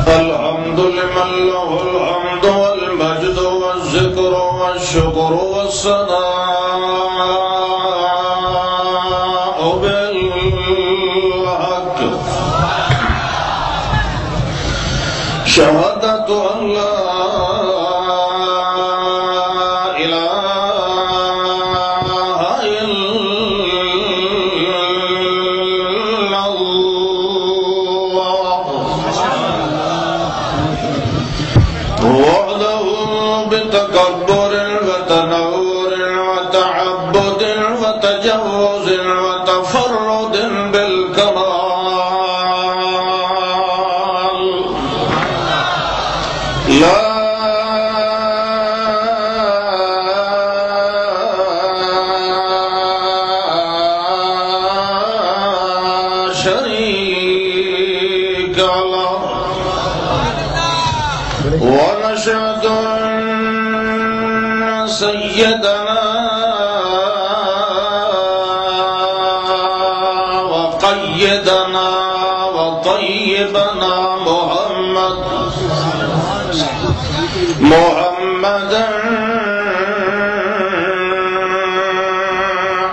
الحمد لمن له الحمد والمجد والذكر والشكر والثناء بالحق شهادة أن لا بتكبر وتنور وتعبد وتجوز وتفرد بالكمال لا شريك له ونشهد سيدنا وقيدنا وطيبنا محمدا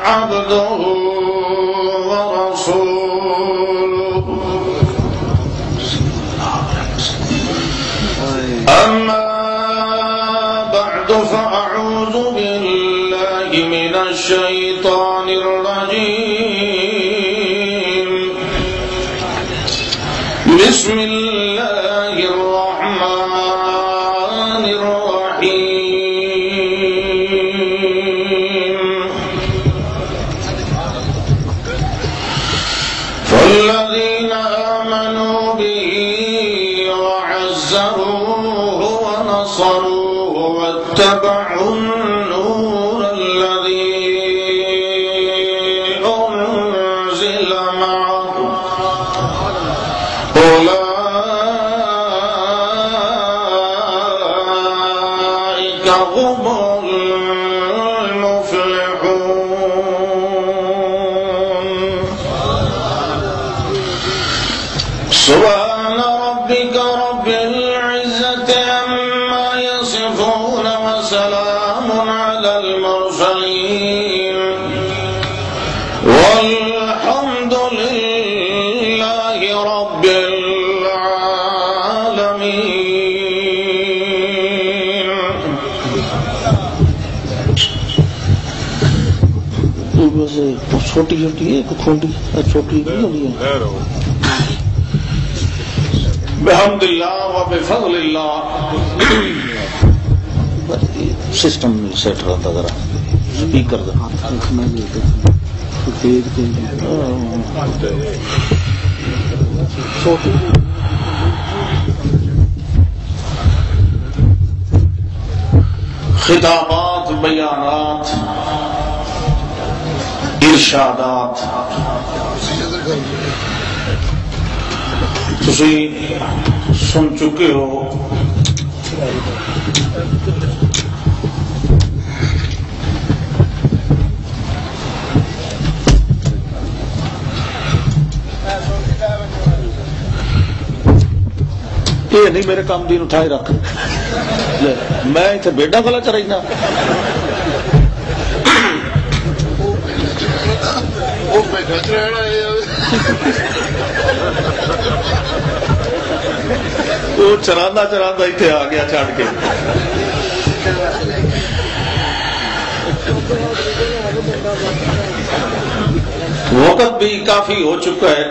عبده ورسوله أما بعد فأعوذ بالله من الشيطان الرجيم بسم الله الرحمن الرحيم فالذين آمنوا به وعزروه ونصروه واتبعوا النور الذي أنزل معه أولئك هم المفلحون سبحان ربك رب العزة عما يصفون وسلام على المرسلين والحمد لله رب العالمين. چھوٹی چھوٹی ہے کھونڈی چھوٹی نہیں ہوتی ہے بحمد اللہ و بفضل اللہ. سسٹم سیٹ رہتا ذرا اسپیکر خطابات بیانات ارشادات تسی سن چکے ہو. یہ نہیں میرے کام دین اٹھائے رکھ میں اتنے بیڈا گلا چرائنا وہ چراندہ چراندہ اتنے آ گیا چھڑ کے. وقت بھی کافی ہو چکا ہے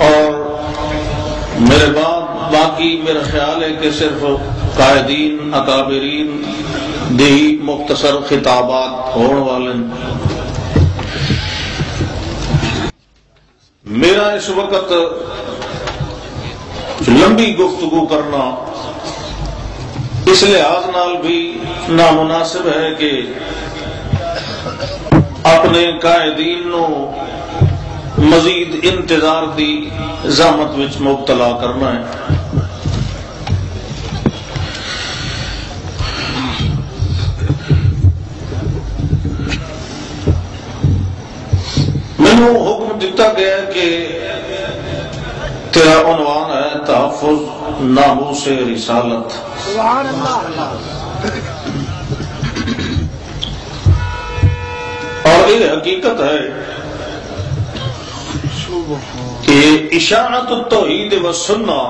اور میرے بعد باقی میرا خیال ہے کہ صرف قائدین اکابرین دی مختصر خطابات ہونے والے. میرا اس وقت لمبی گفتگو کرنا اس لحاظ نال بھی نامناسب ہے کہ اپنے قائدین نو مزید انتظار دی زحمت وچ مبتلا کرنا ہے. حکم دیتا گیا کہ تیرا عنوان ہے تحفظ ناموس رسالت. سبحان اللہ. اور یہ حقیقت ہے کہ اشاعت التوحید و سنہ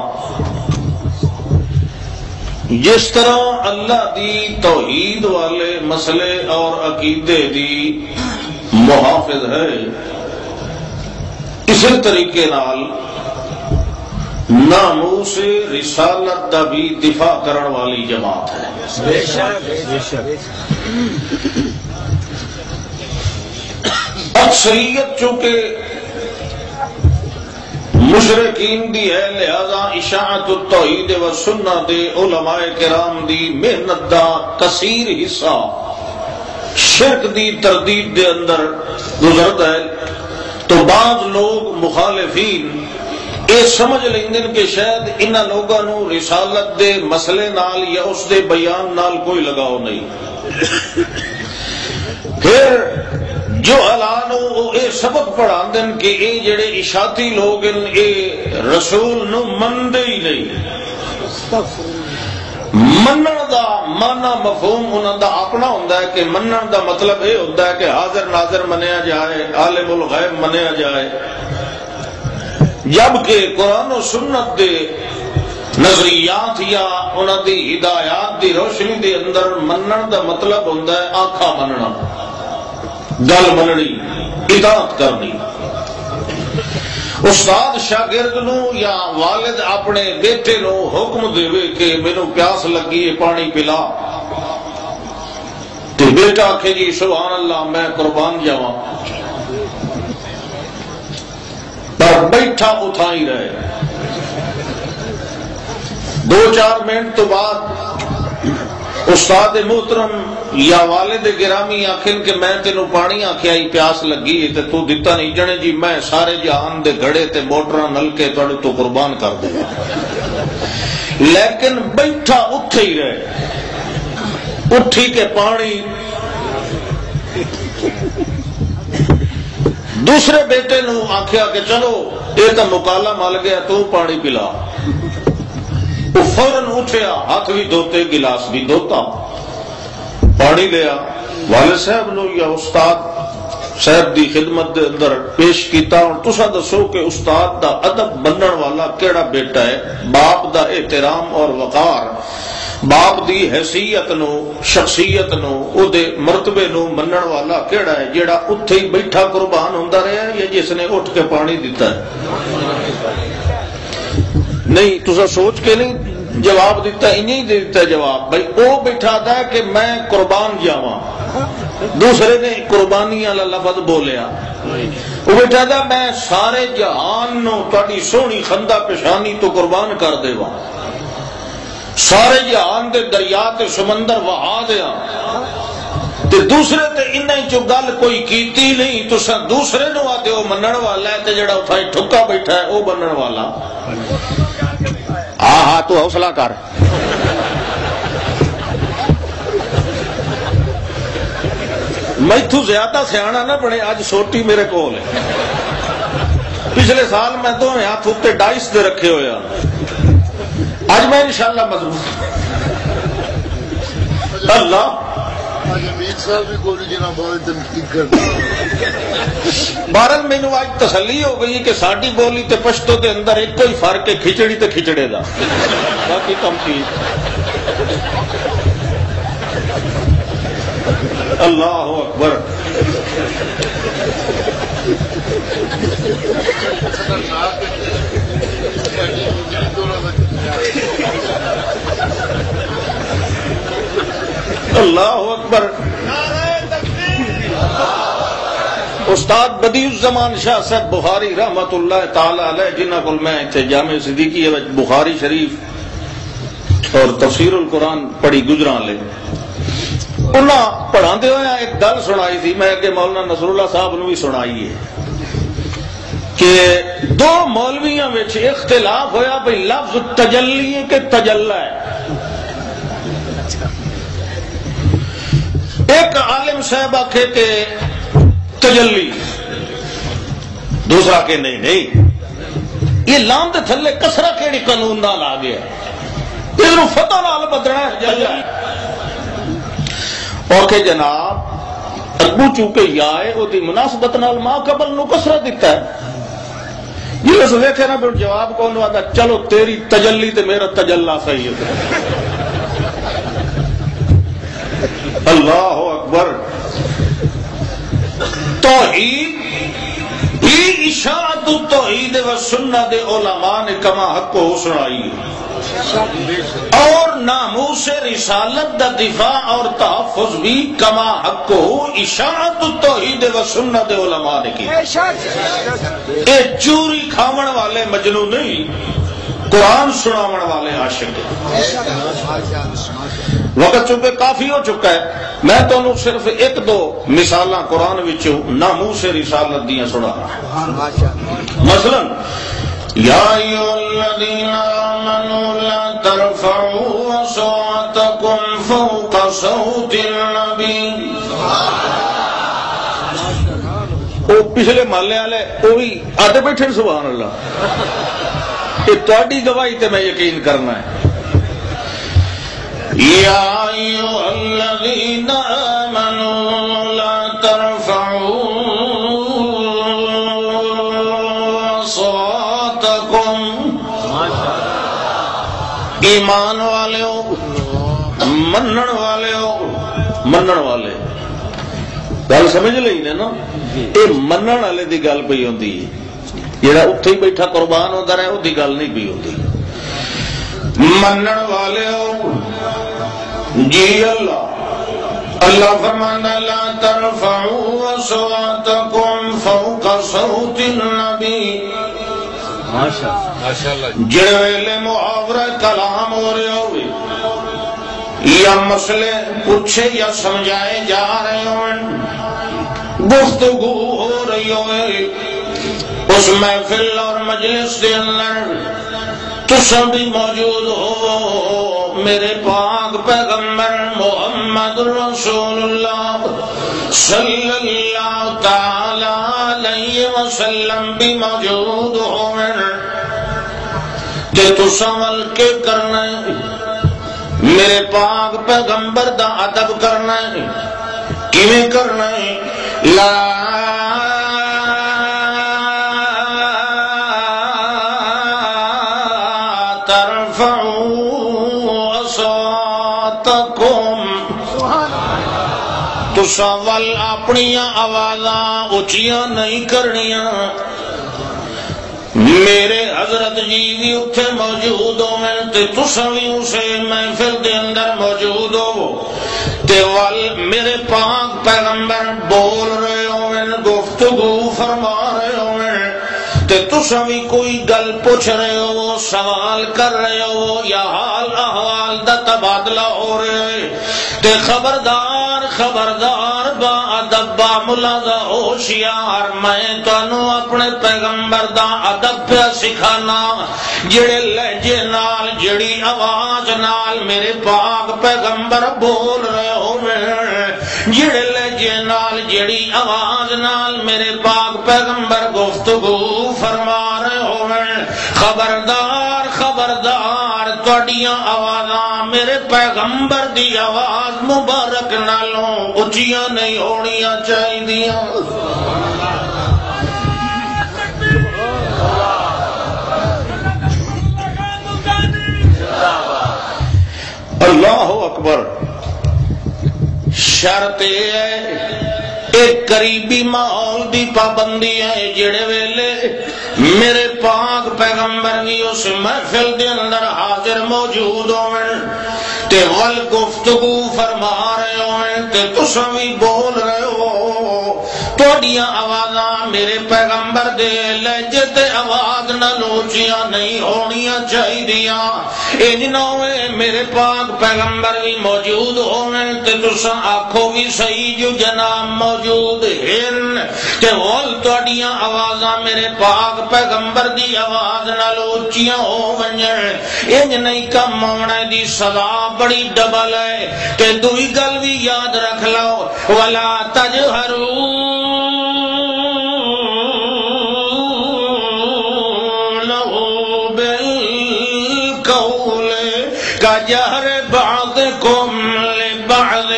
جس طرح اللہ دی توحید والے مسئلے اور عقیدے دی محافظ ہے، اسی طریقے نال ناموس رسالت دا بھی دفاع کرن والی جماعت ہے. بے شک. اکثریت چونکہ مشرکین دی ہے، لہذا اشاعت التوحید و سنہ دے علماء کرام دی محنت دا کثیر حصہ شرک دی تردید دے اندر گزرتا ہے. تو بعض لوگ مخالفین یہ سمجھ لیندن کہ شاید انہاں لوگاں نو رسالت دے مسئلے نال یا اس دے بیان نال کوئی لگاؤ نہیں. پھر جو اعلانو اے سبق پڑھا دن کہ اے جڑے اشاعتی لوگ اے رسول نو مندے ہی نہیں. منن دا مانا مفہوم انہاں دا اپنا ہوندا ہے کہ منن دا مطلب اے ہوندا ہے کہ حاضر ناظر منیا جائے، عالم الغیب منیا جائے، جبکہ قرآن و سنت دے نظریات یا انہاں دی ہدایات دی روشنی دے اندر منن دا مطلب ہوندا ہے آنکھا مننا، گل مننی، اطاعت کرنی. استاد شاگرد نو یا والد اپنے بیٹے نو حکم دے کہ مینوں پیاس لگی ہے پانی پلا، تو بیٹا آکھے جی سبحان اللہ میں قربان جاواں، پر بیٹھا اٹھا ہی رہے. 2-4 منٹ تو بعد استاد محترم یا والد گرامی آخر کہ میں تینوں پانی آخیا ہی پیاس لگی ہے تو دتا نہیں، جنے جی میں سارے جہان دے گھڑے تے موٹراں نلکے تواڈے تو قربان کر دے. لیکن بیٹھا اٹھے ہی رہے، اٹھی کے پانی دوسرے بیٹے نو آخیا کہ چلو یہ تو مکالا مل گیا تو پانی پلا. وہ فوراً اٹھیا، ہاتھ بھی دھوتے گلاس بھی دھوتا، پانی لیا، والد صاحب نو یا استاد صاحب دی خدمت دے اندر پیش کیتا. اور تسا دسو کہ استاد دا ادب بنن والا کیڑا بیٹا ہے؟ باپ دا احترام اور وقار، باپ دی حیثیت نو، شخصیت نو، او دے مرتبے نو منن والا کیڑا ہے؟ جیڑا اتھے ہی بیٹھا قربان ہوندا رہیا ہے یا جس نے اٹھ کے پانی دیتا ہے؟ نہیں، تسا سوچ کے نہیں جواب دیتا، انہیں دے دیتا جواب. بھائی او بیٹھا تھا کہ میں قربان جاواں، دوسرے نے قربانی والا لفظ بولیا. وہ بیٹھا تھا میں سارے جہان نو تہاڈی سونی خندہ پیشانی تو قربان کر دیواں، سارے جہان دے دریا تے سمندر وہا دیا، تے دوسرے تے انہیں جو گل کوئی کیتی نہیں، تو دوسرے نو آتے وہ منن والا ہے تے جڑا اتھائی ٹھکا بیٹھا ہے وہ بنن والا. ہاں تو حوصلہ کر. میتھو زیادہ سیاح نہ بنے، اج سوٹی میرے کول ہے. پچھلے سال میں تو ہاتھ اتنے ڈائس دے رکھے ہوئے، اج میں انشاءاللہ مضبوط. اللہ بہرحال مینو اج تسلی ہو گئی کہ ساری بولی تے پشتو دے اندر ایک ہی فرق ہے، کھچڑی تے کھچڑے دا، باقی کم ٹھیک. اللہ اکبر. اللہ اکبر. استاد بدیع الزمان شاہ صاحب بخاری رحمت اللہ تعالی علیہ، جنہ کو میں جامع صدیقی بخاری شریف اور تفسیر القرآن پڑھی گزراں لے، انہاں پڑھاندے ہوئے ایک گل سنائی تھی، میں کہ مولانا نصر اللہ صاحب نے بھی سنائی ہے کہ دو مولویاں وچ اختلاف ہویا بھئی لفظ تجلی ہے کہ تجلا ہے. ایک عالم صاحب آکھے کہ تجلی، دوسرا کہ نہیں یہ لام دے تھلے کسرا کیڑی قانون نال آ گیا ادھر فتح نال بدلنا ہے اور کہ جناب ابو چونکہ یا ہے وہ دی مناسبت نال ماں قبل نو کسرا دیتا ہے یہ اس ویکھے نا پھر جواب کون آتا چلو تیری تجلی تے میرا تجلا صحیح ہے اللہ اکبر توحید ہی اشاعت التوحید و سنت علماء نے کما حق کو سنائی اور ناموس رسالت دا دفاع اور تحفظ بھی کما حق کو اشاعت التوحید و سنت علماء نے کی اے چوری کھاون والے مجنو نہیں قرآن سناون والے عاشق وقت چونکہ کافی ہو چکا ہے میں تو صرف ایک دو مثالاں قرآن وچوں ناموس رسالت دیاں سنا رہا مثلا یا ایھا الذین آمنوا لا ترفعوا اصواتکم فوق صوت النبی وہ پچھلے محلے والے وہ بھی آتے بیٹھے سبحان اللہ یہ تہاڈی گواہی تے میں یقین کرنا ہے یا ایھا الذین آمنوا لا ترفعوا اصواتکم ایمان والے ہو منن والے ہو منن والے گل سمجھ لئی نا یہ منن والے دی گل پئی ہوندی جڑا اتھے ہی بیٹھا قربان ہوندا رہے اودی گل نہیں پئی ہوندی منن والے ہو جی اللہ فرمانا لا ترفعوا اصواتکم فوق صوت النبی جڑے ویلے محاورہ کلام ہو رہے ہوئے یا مسئلے پوچھے یا سمجھائے جا رہے ہوں گفتگو ہو رہی ہوئے اس محفل اور مجلس کے اندر تساں بھی موجود ہو میرے پاک پیغمبر محمد رسول اللہ صلی اللہ تعالی علیہ وسلم بھی موجود ہو تے تساں ول کے کرنا ہے میرے پاک پیغمبر دا ادب کرنا ہے کیویں کرنا ہے لا تساں ول اپنی آوازاں اچیاں نہیں کرنیاں میرے حضرت جی بھی اتھے موجود ہوئے تے تساں بھی اسے محفل دے اندر موجود ہو تے ول میرے پاک پیغمبر بول رہے ہوئے گفتگو فرما رہے ہوئے تے تساں بھی کوئی گل پوچھ رہے ہو سوال کر رہے ہو یا حال احوال دا تبادلہ ہو رہے تے خبردار خبردار با ادب با ملاحظہ ہوشیار میں تانوں اپنے پیغمبر دا ادب پہ سکھانا جڑے لہجے نال جڑی آواز نال میرے پاک پیغمبر بول رہے ہوئے جڑے لہجے نال جڑی آواز نال میرے پاک پیغمبر گفتگو فرما رہے ہوئے خبردار خبردار تہاڈیاں آوازاں میرے پیغمبر دی آواز مبارک نالوں اچیاں نہیں ہونیاں چاہیدیاں اللہ اکبر شرط یہ ہے ایک قریبی ماحول دی پابندی ہے جڑے ویلے میرے پاک پیغمبر بھی اس محفل دے اندر حاضر موجود ہوئے تے ول گفتگو فرما رہے ہوئے تے تساں بھی بول رہے ہو تہاڈیاں آوازاں میرے پیغمبر دے لہجے تے آواز نال اونچیاں نہیں ہونیاں چاہیدیاں انج نہ ہوئے میرے پاک پیغمبر بھی موجود ہوئے تے تساں آکھو بھی صحیح جو جناب موجود ہیں تے ول تہاڈیاں آوازاں میرے پاک پیغمبر دی آواز نال اونچیاں ہو ونجن انج نہیں کم ہونے دی سزا بڑی ڈبل ہے تے دوئی گل بھی یاد رکھ لو ولا تجہروا کجہر بعضکم لبعض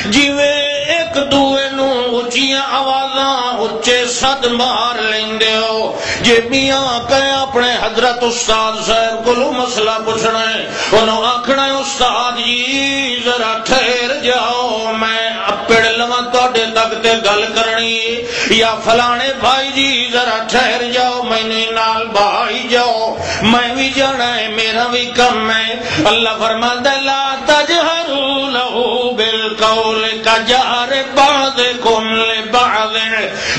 جویں ایک دوے نو اچیاں آوازاں اچے صد مار لیندے ہو جے میاں کہے اپنے حضرت استاد صاحب کو مسئلہ پوچھنا ہے انہوں آکھنا ہے استاد جی ذرا ٹھہر جاؤ میں اپڑ لواں توڑے تک تے گل کرنی یا فلانے بھائی جی ذرا ٹھہر جاؤ میں نہیں نال بھائی جاؤ میں بھی جانا ہے میرا بھی کم ہے اللہ فرماتا ہے لا تجہروا لہ بالقول کجہر بعضکم لبعض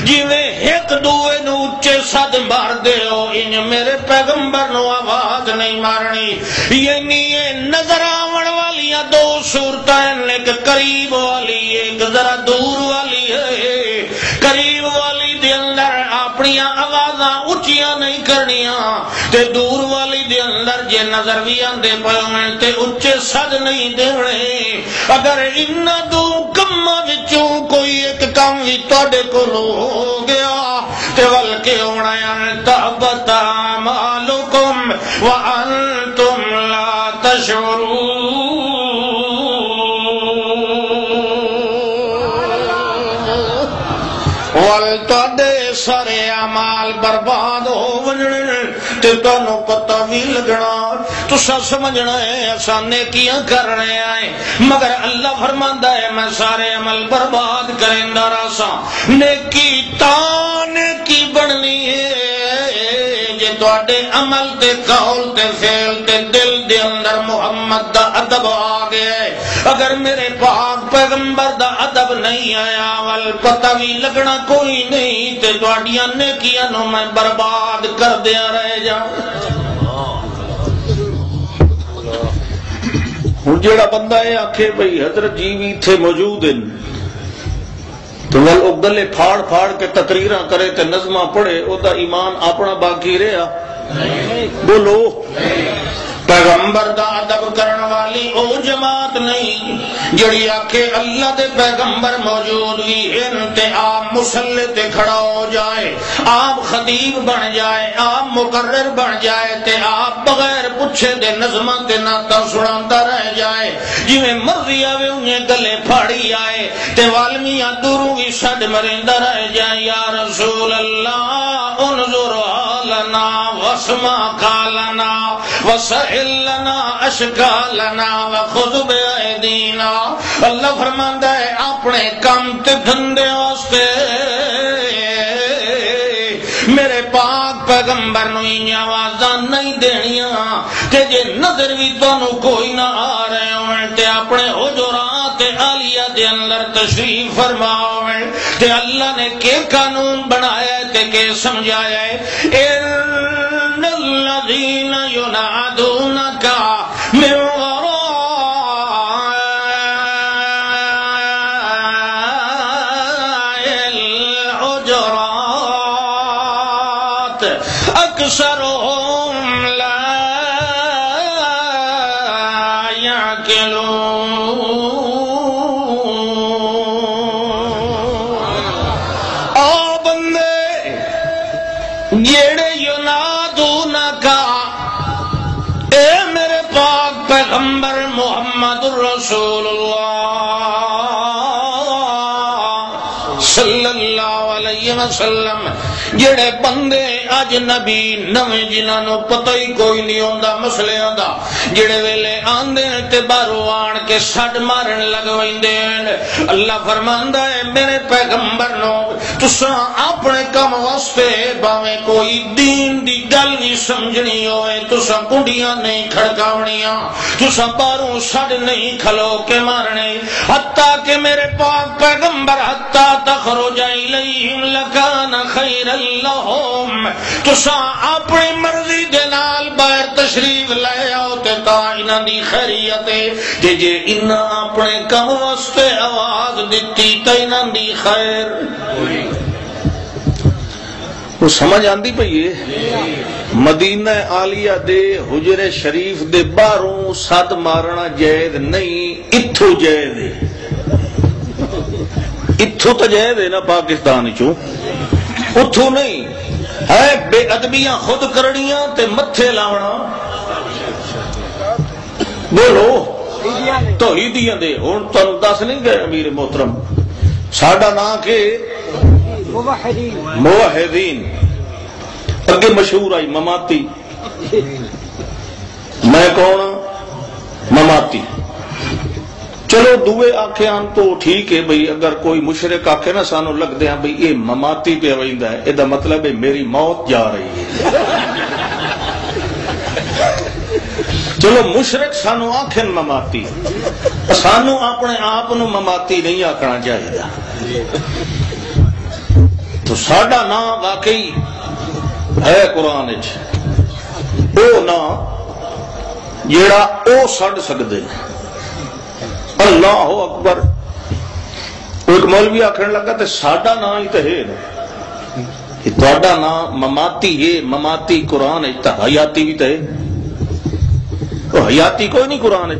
جویں ایک دوے نو اچے صد مار دے ہو ان میرے پیغمبر نو آواز نہیں مارنی یعنی یہ نظر آون والیاں دو صورتیں ایک قریب والی ایک ذرا دور والی ہے قریب والی دے اندر اپنی آوازاں اچیاں نہیں کرنیاں تے دور والی دے اندر جے نظر بھی آندے پئے تے اچے صد نہیں دینے اگر ان دو کماں وچوں کوئی ایک کام وی تواڈے کول ہو گیا تے بلکہ ہونا ہے تحبط اعمالکم وانتم لا تشعرون والتاڈے سارے اعمال برباد ہو ونجنے تے تانوں پتہ بھی لگنا تساں سمجھنا ہے اساں نیکیاں کرنے آئے مگر اللہ فرماندا ہے میں سارے عمل برباد کریندا رہساں نیکی تان کی بننی ہے جے تواڈے عمل تے قول تے فعل تے دل دے اندر محمد دا ادب آ گیا ہے اگر میرے پاک پیغمبر دا ادب نہیں آیا ول پتہ بھی لگنا کوئی نہیں تے تواڈیاں نیکیاں نو میں برباد کر دیا رہ جاؤں ہن جیڑا بندہ ہے آکھے بھئی حضرت جی بھی تھے موجود ہیں تو ول او گلے پھاڑ پھاڑ کے تقریراں کرے تے نظماں پڑھے او دا ایمان اپنا باقی رہیا بولو پیغمبر دا ادب کرن والی او جماعت نہیں جڑی آکھے اللہ دے پیغمبر موجود بھی ہیں تے آپ مصلی تے کھڑا ہو جائے آپ خطیب بن جائے آپ مقرر بن جائے تے آپ بغیر پوچھے دے نظماں تے نعتاں سناندا رہ جائے جویں مرضی آوے انہیں گلے پھاڑی آئے تے والمیاں دوروں بھی سڈ مریندا رہ جائے یا رسول اللہ انظر حالنا واسمع قالنا وسہل لنا اشکالنا وخذ بایدینا اللہ فرماندا ہے اپنے کام تے دھندے واسطے میرے پاک پیغمبر نو این آوازاں نہیں دینیاں کہ جے نظر بھی تانوں کوئی نہ آ رہے ہوں تے اپنے حجرات عالیہ دے اندر تشریف فرماؤ تے اللہ نے کہ قانون بنایا ہے تے کہ سمجھایا ہے ان الذین ینادونک من وراء اکثرهم لا يعقلون او بندے جیڑے ینادونک اے میرے پاک پیغمبر محمد رسول اللہ صلی اللہ علیہ وسلم جڑے بندے اج نبی نویں جنہاں نو پتہ ہی کوئی نہیں ہوندا مسلیاں دا جڑے ویلے آندے تے باہروں آن کے سڈ مارن لگ ویندے اللہ فرماندا ہے میرے پیغمبر نو تساں اپنے کم واسطے باویں کوئی دین دی گل بھی سمجھنی ہوئے تساں کنڈیاں نہیں کھڑکاونیاں تساں باہروں سڈ نہیں کھلو کے مارنے حتیٰ کہ میرے پاک پیغمبر حتیٰ تخرج الیہم لکان خیر لہم تساں اپنی مرضی دے نال باہر تشریف لے آؤ تے تاں انہاں دی خیریت ہے جے انہاں اپنے کم واسطے آواز دتی تے انہاں دی خیر وہ سمجھ آندی پئی ہے مدینہ عالیہ دے حجر شریف دے باہروں سد مارنا جائز نہیں اتھو جائز ہے اتھو تو جائز ہے نا پاکستان چوں اتھو نہیں ہے بے ادبیاں خود کرنیاں تے متھے لاونا بولو توحیدیاں دے ہن تانوں دس نہیں گئے امیر محترم ساڈا نام کہ موحدین اگے مشہور آئی مماتی میں کون مماتی چلو دوے آخیان تو ٹھیک ہے بھئی اگر کوئی مشرک آخے نا سانو لگ دیا بھئی یہ مماتی پہ ویندا ہے یہ مطلب ہے میری موت جا رہی ہے چلو مشرک سانو آخن مماتی سانو اپنے آپ مماتی نہیں آخنا چاہیے تو ساڈا نام واقعی ہے قرآن وہ نام جیڑا او سڑ سکتے اللہ اکبر ایک مولوی آخر لگا تو ساڈا نام ہی تو ہے کہ تہاڈا نام مماتی ہے مماتی قرآن ہے حیاتی بھی تو ہے حیاتی کوئی نہیں قرآن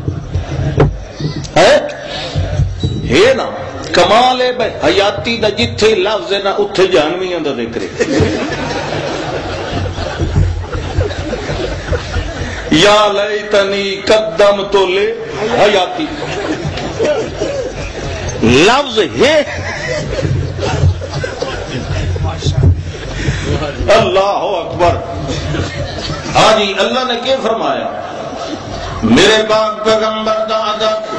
ہے نا کمال ہے بھائی حیاتی دا جتھے لفظ ہے نا اتھے جہنمیاں دا ذکر ہے یا لیتنی قدمت لے حیاتی لفظ ہے اللہ اکبر ہاں جی اللہ نے کیا فرمایا میرے پاک پیغمبر دا ادب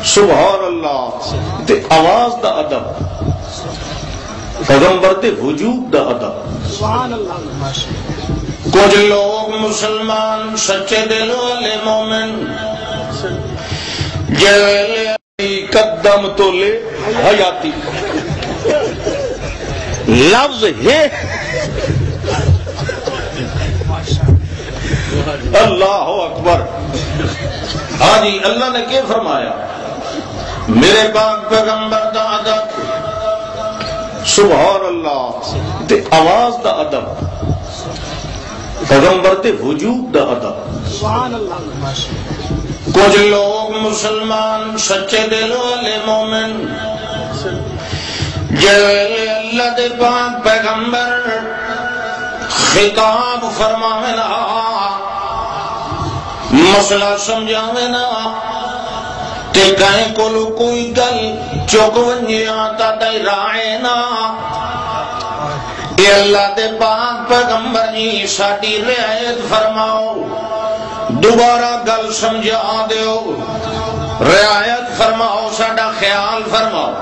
سبحان اللہ تے آواز دا ادب پیغمبر تے وجود دا ادب سبحان اللہ کچھ لوگ مسلمان سچے دل والے مومن جیلے قدم تو لے حیاتی لفظ ہے اللہ اکبر ہاں جی اللہ نے کیا فرمایا میرے پاک پیغمبر دا ادب سبحان اللہ تے آواز دا ادب پیغمبر تے وجود دا ادب سبحان اللہ کچھ لوگ مسلمان سچے دل والے مومن جیلے اللہ دے پاک پیغمبر خطاب فرماوے نا مسئلہ سمجھاوے نا تے کہیں کولو کوئی گل چوک ونجیاں تا دائی رائے نا اے اللہ دے پاک پیغمبر جی ساڈی رعایت فرماؤ دوبارہ گل سمجھا دیو رعایت فرماؤ ساڈا خیال فرماؤ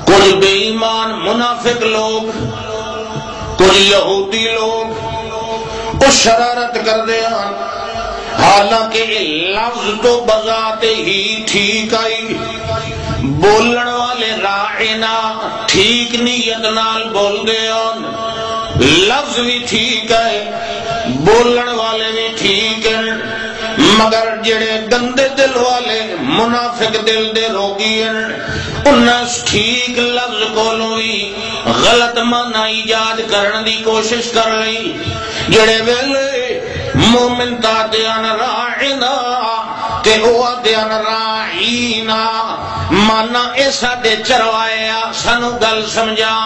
کچھ بے ایمان منافق لوگ کچھ یہودی لوگ وہ شرارت کر دیا حالانکہ لفظ تو بذات ہی ٹھیک آئی بولن والے راعنا ٹھیک نیت نال بول دیا لفظ بھی ٹھیک ہے بولن والے بھی ٹھیک ہیں مگر جڑے گندے دل والے منافق دل دے روگی ہیں انہاں ٹھیک لفظ کولوں بھی غلط معنی ایجاد کرن دی کوشش کر لئی جڑے ویلے مومن تا دیان راعنا تے او دیان راعینا مانا ایسا دے چروایا سانو گل سمجھا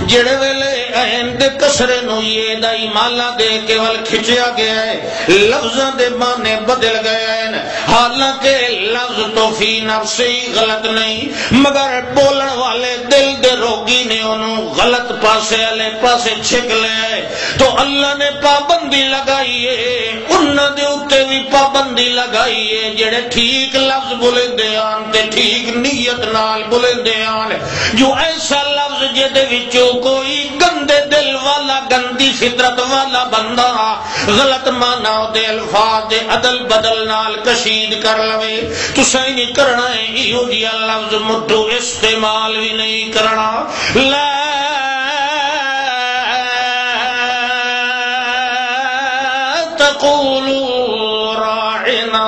جڑے ویلے اہم دے کسرے نو یہ دائی مالا دے کیول کھچیا گیا ہے لفظاں دے معنی بدل گئے ہیں حالانکہ لفظ تو فی نفسی غلط نہیں مگر بولن والے دل دے روگی نے انہوں غلط پاسے علی پاسے چھک لے تو اللہ نے پابندی لگائی ہے انہوں دے اتے بھی پابندی لگائی ہے جڑے ٹھیک لفظ بولے دیان تے ٹھیک نیت نال بولے دیان جو ایسا لفظ جدے وچوں کوئی گندے دل والا گندی فطرت والا بندہ غلط معنی دے الفاظ دے عدل بدل نال کشید کر لوے تو صحیح نہیں کرنا ہے ایہو جیا لفظ مٹھو استعمال بھی نہیں کرنا لا تقولوا راعنا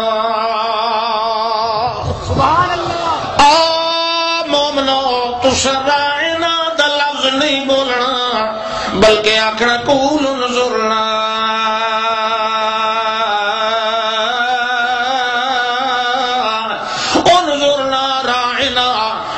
سبحان اللہ مومنو تسا راعنا دا لفظ نہیں بولنا بلکہ آخنا قول انظرنا انظرنا راعنا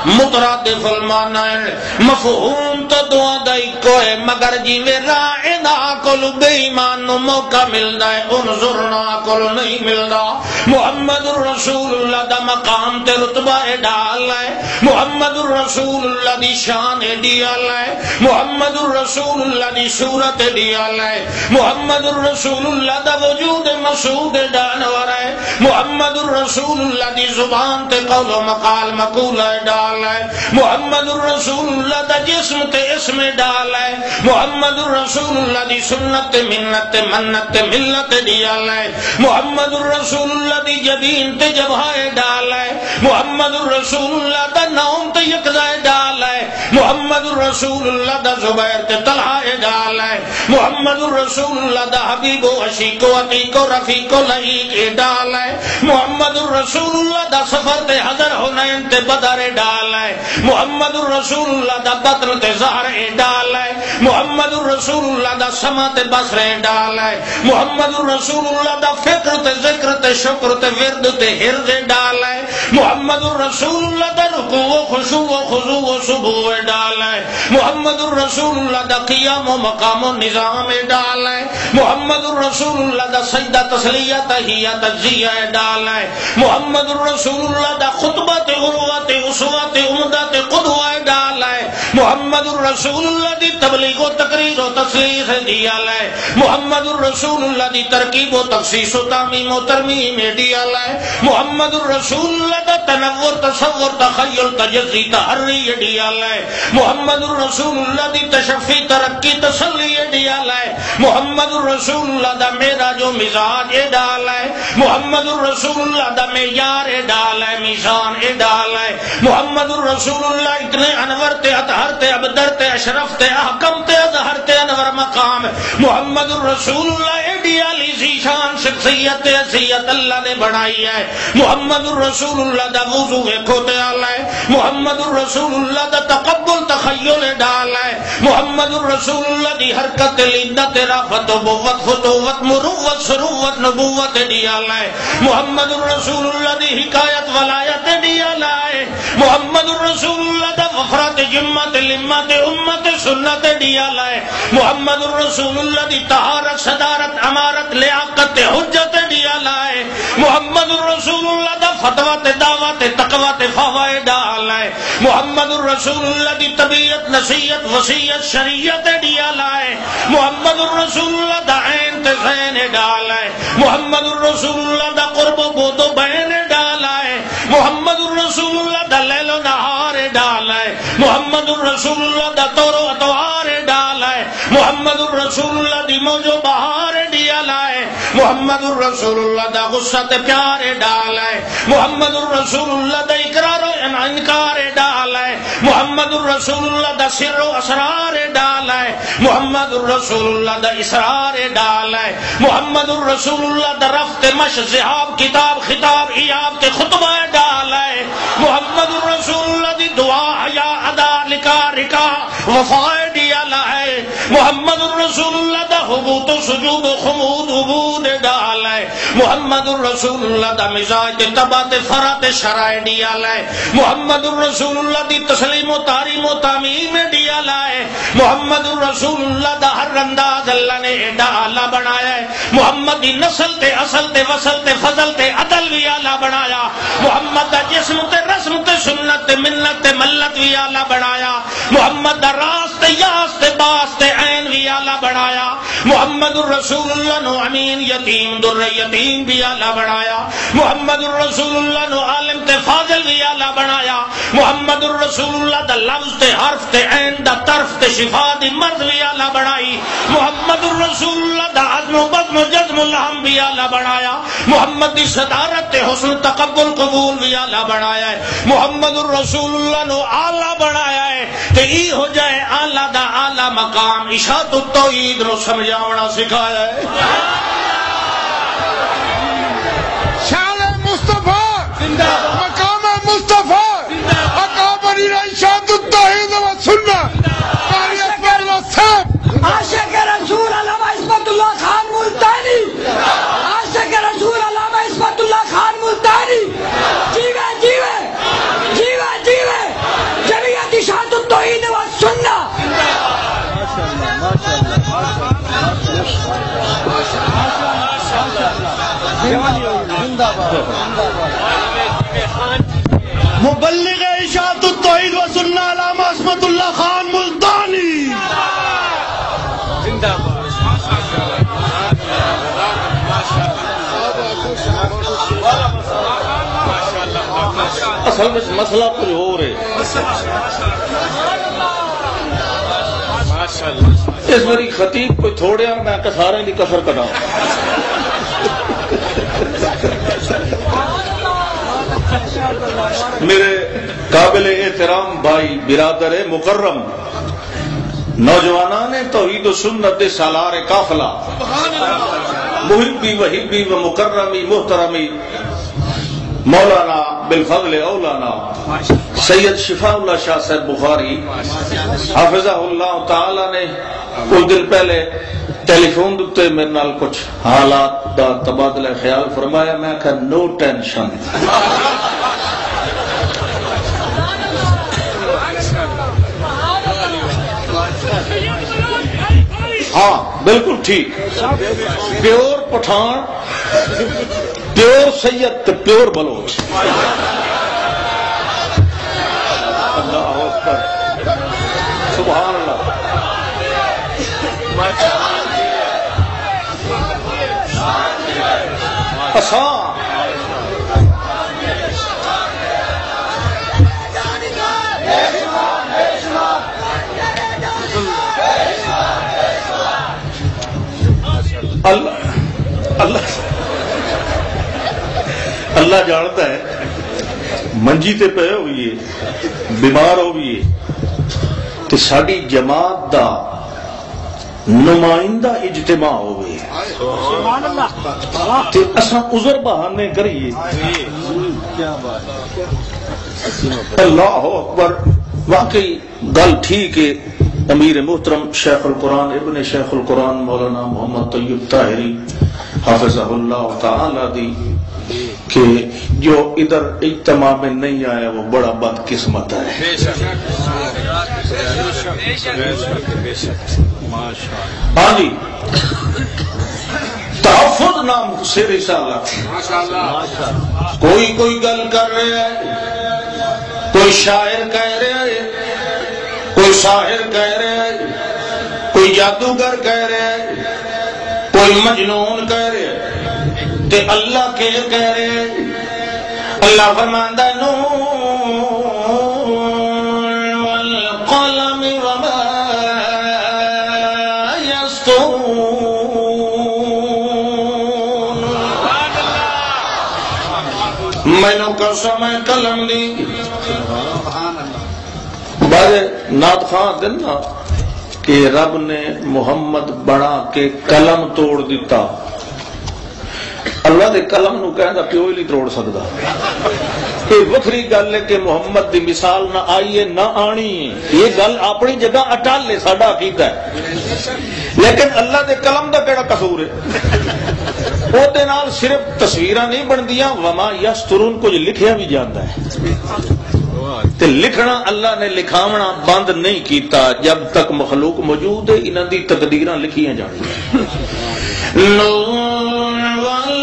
مترادف المعنی مفہوم تو دعا دا تئی کوئے مگر جی میں رائنا کل بے ایمان نو موقع ملدا ہے انظرنا کل نہیں ملدا محمد الرسول اللہ دا مقام تے رتبہ ڈال ہے محمد الرسول اللہ دی شان ڈیال ہے محمد الرسول اللہ دی صورت ڈیال ہے محمد الرسول اللہ دا وجود مسعود ڈانور ہے محمد الرسول اللہ دی زبان تے قول و مقال مقولہ ڈال ہے محمد الرسول اللہ دا جسم تے اسم ڈال ہے محمد الرسول اللہ دی سنت منت منت ملت ڈیال ہے محمد الرسول اللہ دی جبین تے جبہائے ڈال ہے محمد الرسول اللہ دا نوم تے یکزائے ڈال ہے محمد الرسول اللہ دا زبیر تے طلحہ ڈال ہے محمد الرسول اللہ دا حبیب و عشیق و عتیق و رفیق و لعیق ڈال ہے محمد الرسول اللہ دا سفر تے حضر حنین تے بدر ڈال ہے محمد الرسول اللہ دا بطن تے زہر ڈال ہے محمد الرسول اللہ دا سما تے بصر ڈال ہے محمد الرسول اللہ دا فکر تے ذکر تے شکر تے ورد تے حرز ڈال ہے محمد الرسول اللہ دا رکوع و خشوع و خضوع و سبوع ڈال ہے محمد الرسول اللہ دا قیام و مقام و نظام ڈال ہے محمد الرسول اللہ دا سجدہ تسلیہ تحیہ تجزیہ ڈال ہے محمد الرسول اللہ دا خطبہ تے عروہ تے اسوہ تے عمدہ تے قدوہ ڈال ہے محمد الرسول اللہ دی تبلیغ و تقریر و تصریح ڈیال ہے محمد الرسول اللہ دی ترکیب و تخصیص و تعمیم و ترمیم ڈیال ہے محمد الرسول اللہ دا تنور تصور تخیل تجزی تحری ڈیال ہے محمد الرسول اللہ دی تشفی ترقی تسلی ڈیال ہے محمد الرسول اللہ دا معراج و مزاج ڈال ہے محمد الرسول اللہ دا معیار ڈال ہے میزان ڈال ہے محمد الرسول اللہ اتنے انور تے اطہر تے ابدر تے اشرف تے احکم تے اظہر تے انور مقام محمد الرسول اللہ ڈیالی ذیشان شخصیت حیثیت اللہ نے بنائی ہے محمد الرسول اللہ دا وضو کھوتے آل ہے محمد الرسول اللہ دا تقبل تخیل ڈال ہے محمد الرسول اللہ دی حرکت لدت رافت بوت فتوت مروت سروت نبوت ڈیال ہے محمد الرسول اللہ دی حکایت ولایت ڈیال ہے محمد الرسول اللہ دا وفرات جمت لمت امت سنت ڈیال ہے محمد الرسول اللہ دی طہارت صدارت امارت لیاقت حجت ڈیال ہے محمد الرسول اللہ دا فتوت دعوت تقوت فوائد ڈال ہے محمد الرسول اللہ دی طبیعت نصیحت وصیت شریعت ڈیال ہے محمد الرسول اللہ دا عین تے زین ڈال ہے محمد الرسول اللہ دا قرب و بود و بین ڈال ہے محمد الرسول اللہ دا لیل و نہار ڈال ہے محمد الرسول اللہ دا طور و اتوار ڈال ہے محمد الرسول اللہ دی موج و بہار ڈیال ہے محمد الرسول اللہ دا غصہ تے پیار ڈال ہے محمد الرسول اللہ دا اقرار و انکار ڈال ہے محمد الرسول اللہ دا سر و اسرار ڈال ہے محمد الرسول اللہ دا اسرار ڈال ہے محمد الرسول اللہ دا رفت مش ذہاب کتاب خطاب ایاب تے خطبہ ڈال ہے محمد الرسول اللہ دی دعا حیا ادا لکا رکا وفا ڈیال ہے محمد الرسول اللہ دا حبوت و سجود و خمود عبود ڈال ہے محمد الرسول اللہ دا مزاج تے تبا تے فرا تے شرائع ڈیال ہے محمد الرسول اللہ دی تسلیم و تعریم و تعمیم ڈیال ہے محمد الرسول اللہ دا ہر انداز اللہ نے ایڈا اعلیٰ بنایا ہے محمد دی نسل تے اصل تے وصل تے فضل تے عدل بھی اعلیٰ بنایا محمد دا جسم تے رسم تے سنت تے ملت تے ملت بھی اعلیٰ بنایا محمد دا راست تے یاس تے باس تے عین بھی اعلیٰ بنایا محمد الرسول اللہ نو امین یتیم در یتیم بھی اعلیٰ بنایا محمد الرسول اللہ نو عالم تے فاضل بھی اعلیٰ بنایا محمد الرسول اللہ دا لفظ تے حرف تے عین دا طرف تے شفا دی مرض بھی اعلیٰ بنائی محمد الرسول اللہ دا عزم و بزم و جزم الہم بھی اعلیٰ بنایا محمد دی صدارت تے حسن تقبل قبول بھی اعلیٰ بنایا ہے محمد الرسول اللہ نو اعلیٰ بنایا ہے تے ای ہو جائے اعلیٰ دا اعلیٰ مقام اشاعت التوحید نو سمجھاونا سکھایا ہے شان مصطفیٰ مقام مصطفیٰ اکابرین اشاعت التوحید و سنت قاریت والا صاحب عاشق رسول علامہ عصمت اللہ خان ملتانی عاشق رسول علامہ عصمت اللہ خان ملتانی جیوے جیوے جیوے جیوے جمعیت اشاعت التوحید و سنت مبلغ اشاعت التوحید و سنہ علامہ عصمت اللہ خان ملتانی اصل میں مسئلہ کچھ ہو رہے اس میری خطیب کوئی تھوڑے میں سارے کی کسر کٹا میرے قابل احترام بھائی برادر مکرم نوجوانان توحید و سنت سالار قافلہ محبی وحبی و مکرمی محترمی مولانا بالفضل اولانا سید شفاء اللہ شاہ صاحب بخاری حافظہ اللہ تعالی نے کچھ دن پہلے ٹیلی فون دے میرے نال کچھ حالات دا تبادلہ خیال فرمایا. میں کہا نو ٹینشن, ہاں بالکل ٹھیک, پیور پٹھان, پیور سید, پیور بلوچ. اللہ اکبر, سبحان اللہ. اللہ جانتا ہے منجی تے پے ہوئی ہے, بیمار ہوئی ہے, تے ساری جماعت دا نمائندہ اجتماع ہوئے تے اساں عذر بہانے کریے. اللہ اکبر, واقعی گل ٹھیک ہے. امیر محترم شیخ القرآن ابن شیخ القرآن مولانا محمد طیب طاہری حافظہ اللہ تعالی دی کہ جو ادھر اجتماع میں نہیں آیا وہ بڑا بد قسمت ہے. ہاں جی, تحفظ نام سے رسالہ. کوئی گل کر رہے ہے, کوئی شاعر کہہ رہے ہے, کوئی شاعر کہہ رہے ہے, کوئی جادوگر کہہ رہے ہے, کوئی مجنون کہہ رہے ہے, تے اللہ کے کہہ رہے ہے. اللہ فرماندا نون والقلم وما یسطرون. مینوں قسم ہے قلم دی. بعض نعت خواں دن نا کہ رب نے محمد بنا کے قلم توڑ دیتا. اللہ دے قلم نو کہندا پیو ہی نہیں توڑ سکدا. یہ وکری گل ہے کہ محمد دی مثال نہ آئی ہے نہ آنی ہے, یہ گل اپنی جگہ اٹل ہے, ساڈا عقیدہ ہے. لیکن اللہ دے قلم دا کیڑا قصور ہے؟ او دے نال صرف تصویراں نہیں بندیاں, وما یسترون کچھ لکھیا بھی جاندا ہے. تے لکھنا اللہ نے لکھاونا بند نہیں کیتا. جب تک مخلوق موجود ہے انہاں دی تقدیراں لکھیاں جانیاں. نون والقلم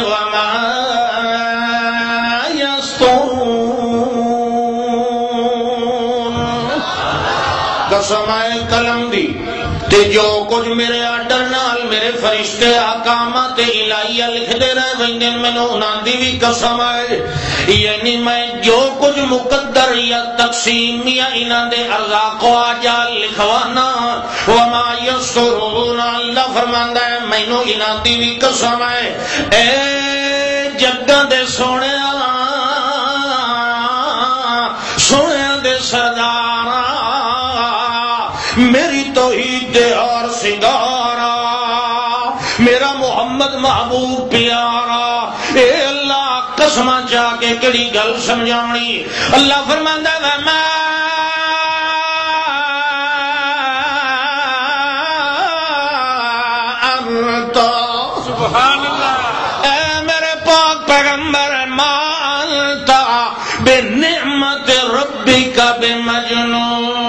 وما یسطرون. قسم ہے قلم دی تے جو کچھ میرے آرڈر نال میرے فرشتے احکامات الہیہ لکھتے رہ ویندے مینوں انہاں دی بھی قسم ہے. یعنی میں جو کچھ مقدر یا تقسیم یا انہاں دے ارزاق و اجال لکھوانا وما یسطرون. اللہ فرماندا ہے مینوں انہاں دی بھی قسم ہے. اے جگاں دے سونیا, سونیا دے سردارا, میری توحید دے اور سنگارا, میرا محمد محبوب پیارا. اے اللہ قسماں چا کے کڑی گل سمجھانی. اللہ فرماندا ہے میں انت, سبحان اللہ, اے میرے پاک پیغمبر ما انت بنعمت ربک بمجنون.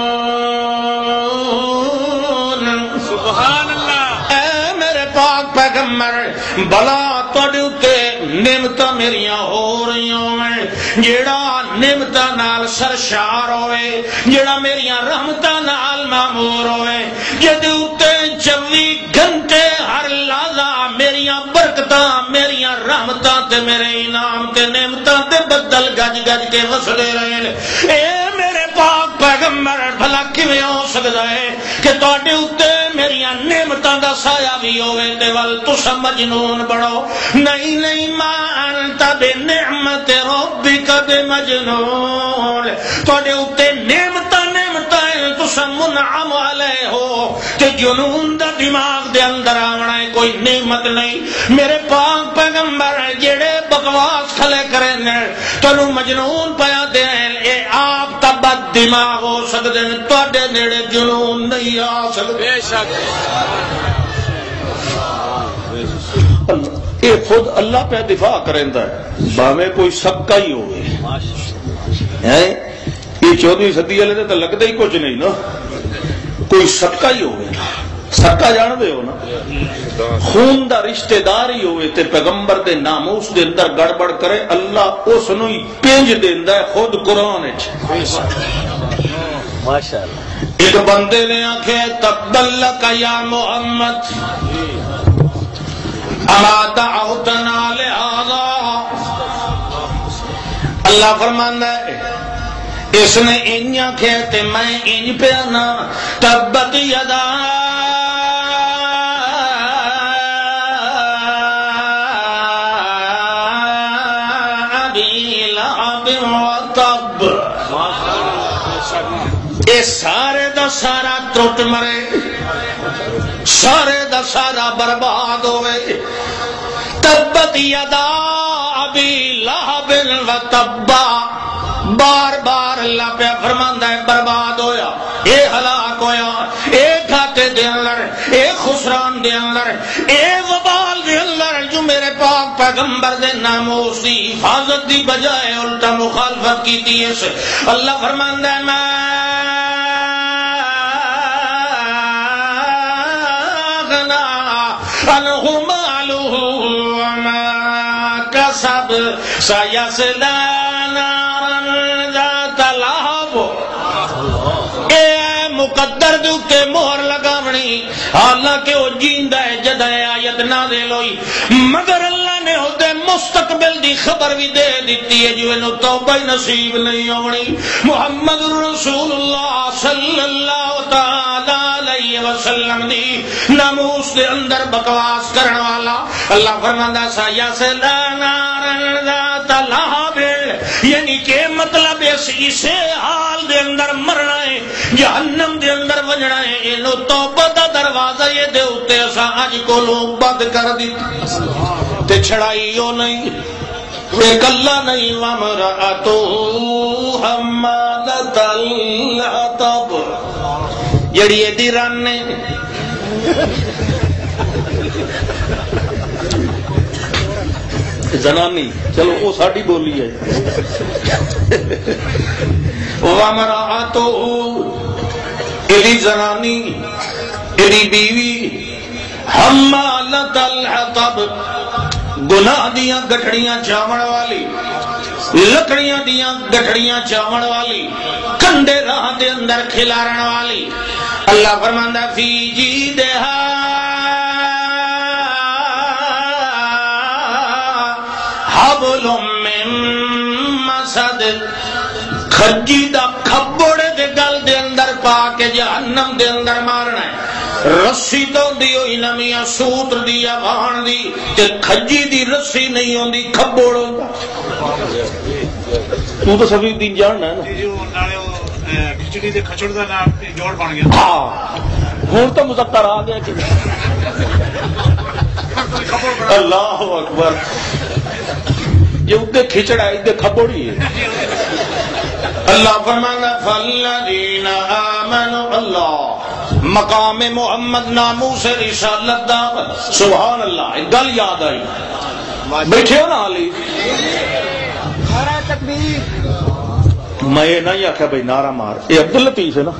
بلا تواڈے اُتے نعمتاں میریاں ہو رہی ہوئے، جیڑا نعمتاں نال سرشار ہوئے، جیڑا میریاں رحمتاں نال معمور ہوئے، جدے اُتے 24 گھنٹے ہر لحظہ میریاں برکتاں میریاں رحمتاں تے میرے انعام تے نعمتاں تے بدل گج گج کے وسدے رہے، اے میرے پاک پیغمبر بھلا کیویں ہو سکدا ہے کہ تواڈے اُتے میریاں نعمتاں دا سایہ بھی ہوے تے ول تساں مجنون بنو؟ نہیں نہیں، ما انت بنعمت ربک بمجنون، تواڈے اُتے نعمتاں تساں منعم علیہ ہو تے جنون دا دماغ دے اندر آونا ہے کوئی نعمت نہیں۔ میرے پاک پیغمبر جڑے بکواس کھلے کرے نے تانوں مجنون پیا دے، اے آپ تا بد دماغ ہو سکدے نے، تواڈے نیڑے جنون نہیں آ سکدے۔ بے شک یہ خود اللہ پہ دفاع کریندا ہے، باویں کوئی سکا ہی ہوئے۔ یہ 14ویں صدی والے تو لگتا ہی کچھ نہیں نا، کوئی سکا ہی ہوئے، سکا جان دے ہو نا، خون دا رشتہ دار ہی ہوئے تے پیغمبر دے ناموس دے اندر گڑبڑ کرے، اللہ اس نو ہی پینج دیندا ہے خود قرآن وچ۔ ماشاءاللہ۔ ایک بندے نے آکھے تبا لک یا محمد اما دعوتنا لہذا، اللہ فرماندا ہے اس نے انج آکھے تے میں انج پہ آنا، تبت یدا ابی لہب وتب، اے سارے دا سارا ٹوٹ مرے، سارے دا سارا برباد ہوئے۔ تبت یدا ابی لہب وتب، بار بار اللہ پہ فرماندا ہے برباد ہویا، اے ہلاک ہویا، اے گھاٹے دے اندر، اے خسران دے اندر، اے وبال دے اندر جو میرے پاک پیغمبر دے ناموس دی حفاظت دی بجائے الٹا مخالفت کی تھی۔ اس اللہ فرماندا ہے میں عنہ مالہ وما کسب سیصلی نارا ذات لہب، اے مقدر دے اوتے مہر لگاونی، حالانکہ وہ جیندا ہے جدوں آیت نازل ہوئی، مگر اللہ نے اودے مستقبل دی خبر بھی دے دیتی ہے جو انہوں توبہ نصیب نہیں ہونی۔ محمد رسول اللہ صلی اللہ تعالی علیہ وسلم دی ناموس دے اندر بکواس کرن والا اللہ فرماندا سیصلی نارا ذات لہب، یعنی کہ مطلب اسے حال دے اندر مرنا ہے، جہنم دے اندر وجنا ہے، اینو توبہ دا دروازہ یہ دے اوتے اساں اج کولوں بند کر دتا تے چھڑائی او نہیں، ایک اللہ نہیں، وامرأتو حمالۃ الحطب، جڑی ایدی رن نے زنانی، چلو وہ ساڈی بولی ہے، وامرأتو ایدی زنانی، ایدی بیوی، حمالۃ الحطب، گناہ دیاں گٹھڑیاں چاون والی، لکڑیاں دیاں گٹھڑیاں چاون والی، کنڈے راہ دے اندر کھلارن والی۔ اللہ فرماندا فی جیدہا حبل من مسد، کھجی دا کھبڑ دے گل دے اندر پا کے جہنم دے اندر مارنا ہے۔ رسی تو دی ہوئی نمیاں سوتر دی یا بھان دی تے کھجی دی رسی نہیں ہوندی، کھبڑ ہوندا۔ تو صفی الدین جاننا ہے نا، کھچڑی دے کھچڑ دا نام جوڑ بن گیا۔ ہاں ہوں تو مذکر آ گیا کہ اللہ اکبر، یہ ادھے کھچڑا ادھے کھبڑی ہے۔ اللہ فرمانا فالذین آمنوا، اللہ مقام محمد ناموس رسالت دا، سبحان اللہ، ایک گل یاد آئی، بیٹھے ہو نا علی، میں یہ نہیں آخیا بھائی نعرہ مار، یہ عبداللطیف ہے نا،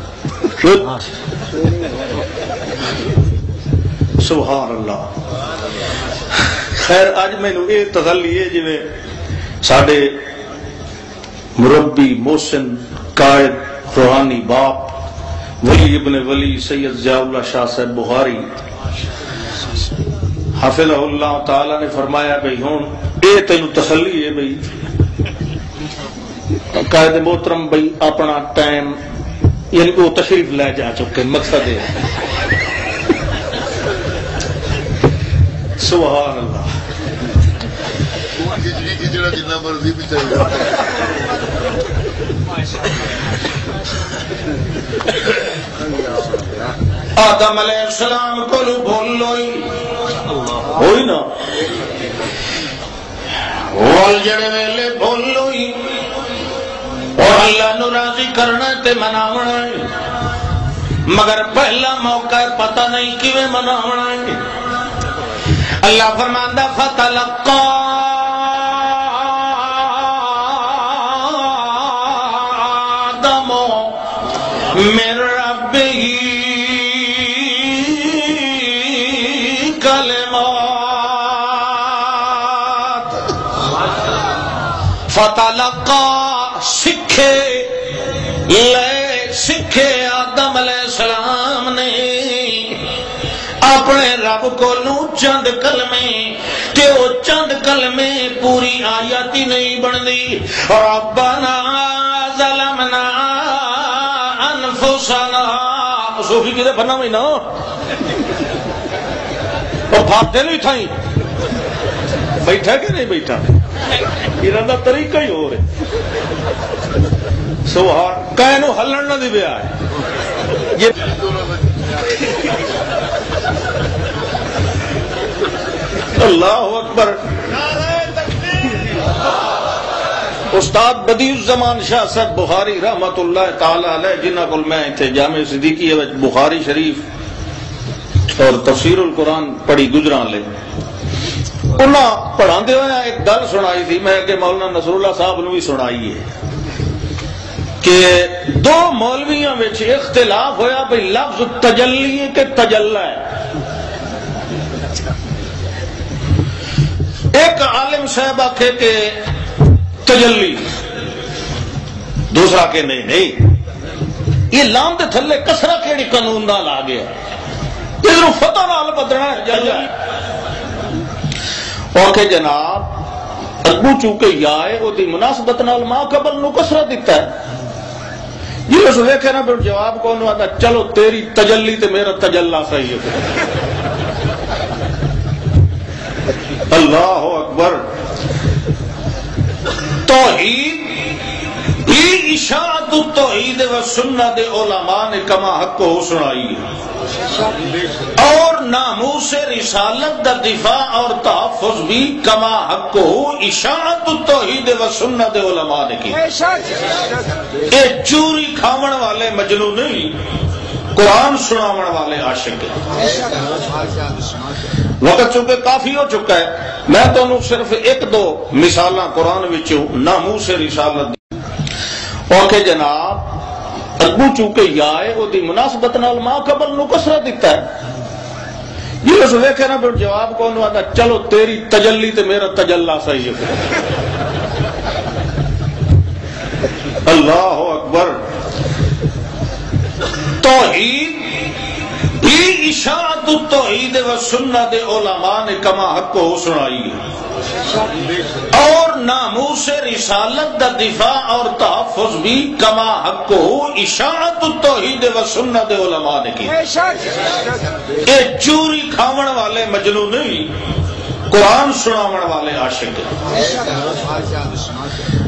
سبحان اللہ۔ خیر اج مینوں یہ تسلی ہے جی ساڈے مربی محسن قائد روحانی باپ ولی ابن ولی سید ضیاء اللہ شاہ صاحب بخاری حافظہ اللہ تعالی نے فرمایا بھئی ہوں اے تینوں تسلی ہے بھئی قائد محترم بھئی اپنا ٹائم یعنی وہ تشریف لے جا چکے مقصد ہے سبحان اللہ جتنا مرضی بھی چاہیے آدم علیہ السلام کو بھول ہوئی نا بول جڑے ویلے بھول لوئی اور اللہ نو راضی کرنا تے مناونا ہے مگر پہلا موقع پتہ نہیں کیویں مناونا ہے اللہ فرماندا فتلقى آدم من ربه فتلقى سکھے آدم علیہ السلام نے اپنے رب کو چند کلمے کہ وہ چند کلمے پوری آیت ہی نہیں بندی ربنا ظلمنا انفسنا صوفی کدے بنا میں نا اور بھاگتے نہیں تھائیں بیٹھا کہ نہیں بیٹھا ارادہ طریقہ ہی ہو رہے سبحان کہنو ہلن نہ دی بیا ہے یہ اللہ اکبر استاد بدیع الزمان شاہ صاحب بخاری رحمت اللہ تعالی علیہ جنہ کو میں تھے جامع صدیقی بخاری شریف اور تفسیر القرآن پڑھی گجران لے انہاں پڑھاندے ہوئے ایک گل سنائی تھی میں کہ مولانا نصر اللہ صاحب نے بھی سنائی ہے کہ دو مولویاں وچ اختلاف ہویا بھئی لفظ تجلی ہے کہ تجلی ہے ایک عالم صاحب آکھے کہ تجلی دوسرا کہ نہیں یہ لام دے تھلے کسرہ کیڑی قانون نال آ گیا ادھر فتح نال بدلنا ہے جلیا اور کہ جناب ابو چونکہ یا ہے وہ دی مناسبت نال ماں قبل نو کسرہ دیتا ہے یہ اس ویکھے نا پھر جواب کون آتا چلو تیری تجلی تے میرا تجلا صحیح ہے اللہ اکبر توحید ہی اشاعت التوحید و سنت علماء نے کما حق کو سنائی ہے اور ناموس رسالت دا دفاع اور تحفظ بھی کما حق کو اشاعت التوحید و سنت علماء نے کی اے چوری کھاون والے مجنون نہیں قرآن سناون والے عاشق وقت چونکہ کافی ہو چکا ہے میں تو صرف ایک دو مثالاں قرآن وچوں ناموس رسالت اور کہ جناب ابو چونکہ یا ہے وہ دی مناسبت نال ماں قبل نو کسرہ دیتا ہے یہ اس ویکھے نا پھر جواب کون آتا چلو تیری تجلی تے میرا تجلا صحیح ہے اللہ اکبر توحید ہی اشاعت التوحید و سنت علماء نے کما حق کو سنائی ہے اور ناموس رسالت دا دفاع اور تحفظ بھی کما حق کو اشاعت التوحید و سنت علماء نے کی اے چوری کھاون والے مجنون نہیں قرآن سناون والے عاشق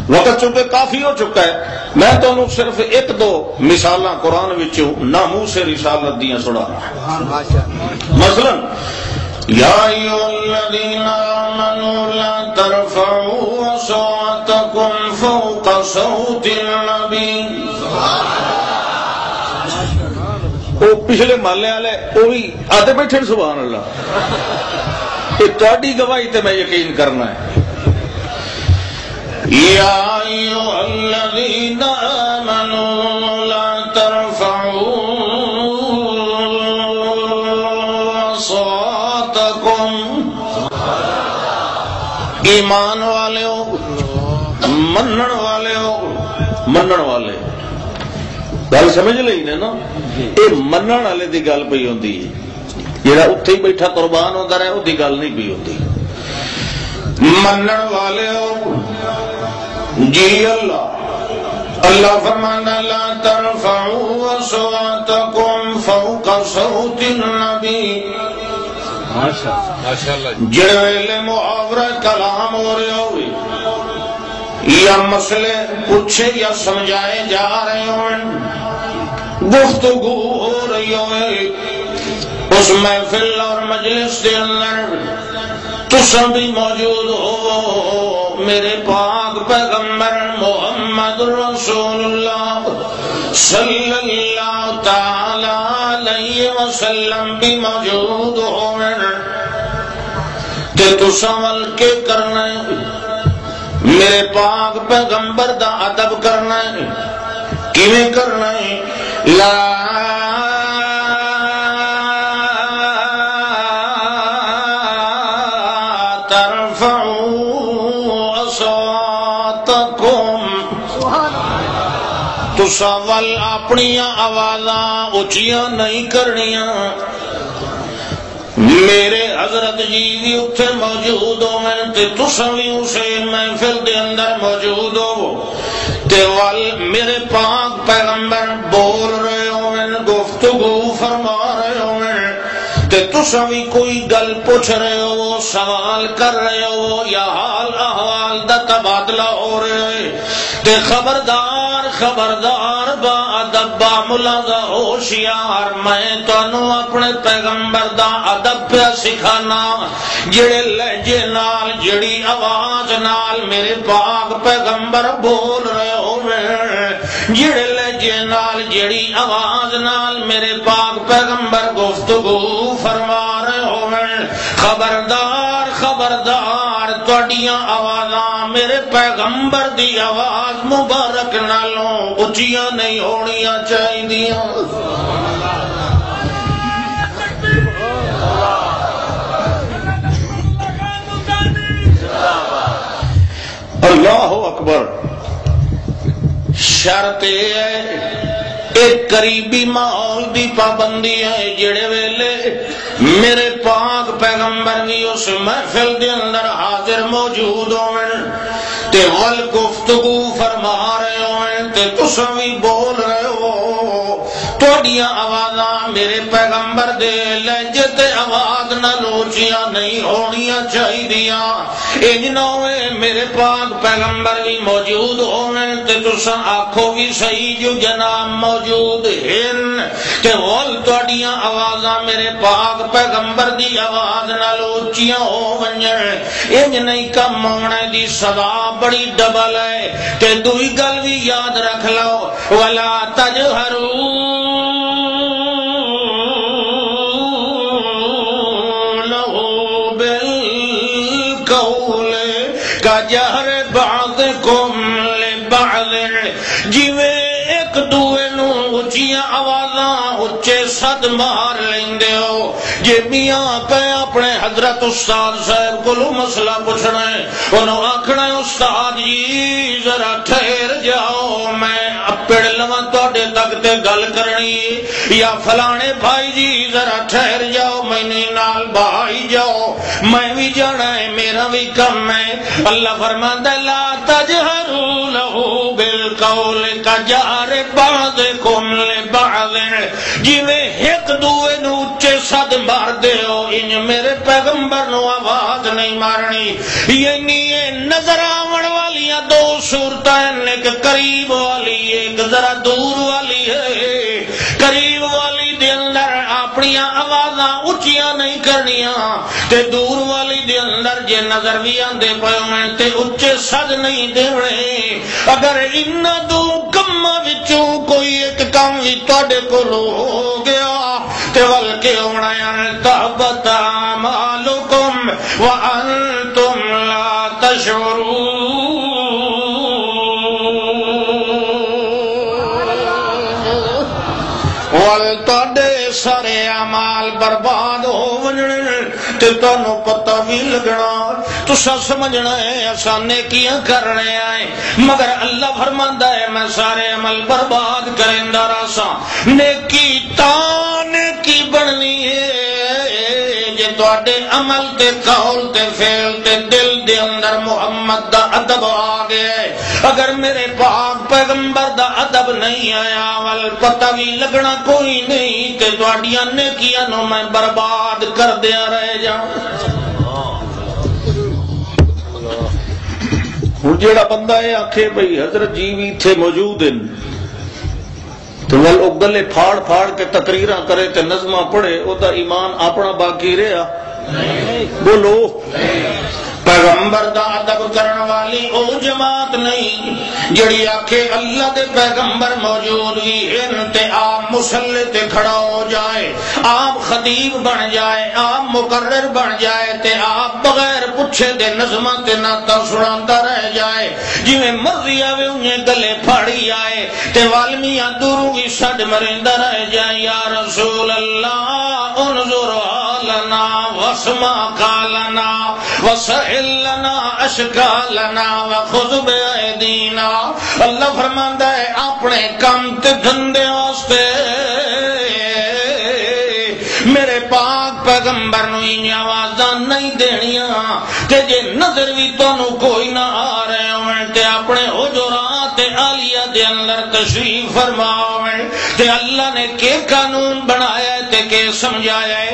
وقت چونکہ کافی ہو چکا ہے میں تو صرف ایک دو مثالاں قرآن وچوں ناموس رسالت دیاں سنا مثلا یا ایھا الذین آمنوا لا ترفعوا اصواتکم فوق صوت النبی وہ پچھلے محلے والے وہ بھی آدھے بیٹھے سبحان اللہ یہ تہاڈی گواہی تے میں یقین کرنا ہے یا ایھا الذین آمنوا لا ترفعوا اصواتکم ایمان والے ہو منن والے ہو منن والے گل سمجھ لئی نے نا یہ منن والے دی گل پئی ہوندی ہے جڑا اتھے ہی بیٹھا قربان ہوندا رہے وہ دی گل نہیں پئی ہوندی منن والے ہو جی اللہ فرمانا لا ترفعوا اصواتکم فوق صوت النبی جڑے ویلے محاورہ کلام ہو رہے ہوئے یا مسئلے پوچھے یا سمجھائے جا رہے ہوں گفتگو ہو رہی ہوئے اس محفل اور مجلس کے اندر تساں بھی موجود ہو میرے پاک پیغمبر محمد رسول اللہ صلی اللہ تعالی علیہ وسلم بھی موجود ہو تے تساں ول کے کرنا ہے میرے پاک پیغمبر دا ادب کرنا ہے کیویں کرنا ہے لا ترفعوا اصواتکم تساں ول اپنی آوازاں اونچیاں نہیں کرنیاں میرے حضرت جی بھی اتھے موجود ہو تے تساں بھی اسے محفل دے اندر موجود ہو تے وال میرے پاک پیغمبر بول رہے ہو گفتگو فرما رہے ہو تے تساں بھی کوئی گل پوچھ رہے ہو سوال کر رہے ہو یا حال احوال دا تبادلہ ہو رہے تے خبردار خبردار با ادب با ملاحظہ ہوشیار میں تانوں اپنے پیغمبر دا ادب پہ سکھانا جڑے لہجے نال جڑی آواز نال میرے پاک پیغمبر بول رہے ہو جڑے لہجے نال جڑی آواز نال میرے پاک پیغمبر گفتگو فرما رہے ہو خبردار خبردار تواڈیاں آوازاں میرے پیغمبر دی آواز مبارک نالوں اچیاں نہیں ہونیاں چاہیدیاں اللہ اکبر شرط ہے ایک قریبی ماحول دی پابندی ہے جڑے ویلے میرے پاک پیغمبر بھی اس محفل دے اندر حاضر موجود ہون تے ول گفتگو فرما رہے ہون تے تساں بھی بول رہے ہو تواڈیاں آوازاں میرے پیغمبر دے لہجے تے آواز نال اونچیاں نہیں ہونیاں چاہیدیاں انج نہ ہوئے میرے پاک پیغمبر بھی موجود ہون تے تساں آکھو بھی صحیح جو جناب موجود ہیں تے ول تواڈیاں آوازاں میرے پاک پیغمبر دی آواز نال اونچیاں ہو ونجن انج نہیں کم ہونے دی سزا بڑی ڈبل ہے تے دوئی گل بھی یاد رکھ لو ولا تجہروا کجہر بعضکم لبعض جویں ایک دوے نو اچیاں آوازاں اچے صد مار لیندے ہو جے میاں پہ اپنے حضرت استاد صاحب کو مسئلہ پوچھنا ہے انہوں آکھنا ہے استاد جی ذرا ٹھہر جاؤ میں اپڑ لواں تواڈے تک تے گل کرنی یا فلانے بھائی جی ذرا ٹھہر جاؤ میں نال بھائی جاؤ میں بھی جانا ہے میرا بھی کم ہے اللہ فرماندا ہے لا تجہروا لہ بالقول کجہر بعضکم لبعض جویں ایک دوے نو اچے صد مار دے ہو انج میرے پیغمبر نو آواز نہیں مارنی یعنی نظر آون والیاں دو صورتیں ایک قریب والی ایک ذرا دور والی ہے قریب والی دے اندر اپنی آوازاں اونچیاں نہیں کرنیاں تے دور والی دے اندر جے نظر بھی آندے پئے ہون تے اونچے صد نہیں دینے اگر ان دو کماں وچوں کوئی ایک کام وی تواڈے کول ہو گیا تے ول کے ہونا تحبط اعمالکم وانتم لا تشعرون تواڈے سارے اعمال برباد ہو ونجنے تے تانوں پتہ بھی لگنا تساں سمجھنا ہے اساں نیکیاں کرنے آئے مگر اللہ فرماندا ہے میں سارے عمل برباد کریندا رہساں نیکی نیکی بننی ہے جے تواڈے عمل تے قول تے فعل تے دل دے اندر محمد دا ادب آ گیا ہے اگر میرے پاک پیغمبر دا ادب نہیں آیا ول پتہ بھی لگنا کوئی نہیں کہ تواڈیاں نیکیاں نو میں برباد کر دیا رہ جاؤں ہن جیڑا بندہ ہے آکھے بھئی حضرت جی بھی تھے موجود ہیں تو ول او گلے پھاڑ پھاڑ کے تقریراں کرے تے نظماں پڑھے او دا ایمان اپنا باقی رہیا بولو پیغمبر دا ادب کرن والی او جماعت نہیں جڑی آکھے اللہ دے پیغمبر موجود بھی ہیں تے آپ مصلی تے کھڑا ہو جائے آپ خطیب بن جائے آپ مقرر بن جائے تے آپ بغیر پوچھے دے نظماں تے نعتاں سناندا رہ جائے جویں مرضی آوے انہیں گلے پھاڑی آئے تے والمیاں دوروں بھی سڈ مریندا رہ جائے یا رسول اللہ انظر لنا واسمع قالنا وسهل لنا اشکالنا وخذ بأیدینا اللہ فرماندا ہے اپنے کام تے دھندے واسطے میرے پاک پیغمبر نو آوازاں نہیں دینیاں تے جے نظر بھی تانوں کوئی نہ آ رہے ہوئے تے اپنے حجرات عالیہ دے اندر تشریف فرماویں تے اللہ نے کے قانون بنایا ہے تے کے سمجھایا ہے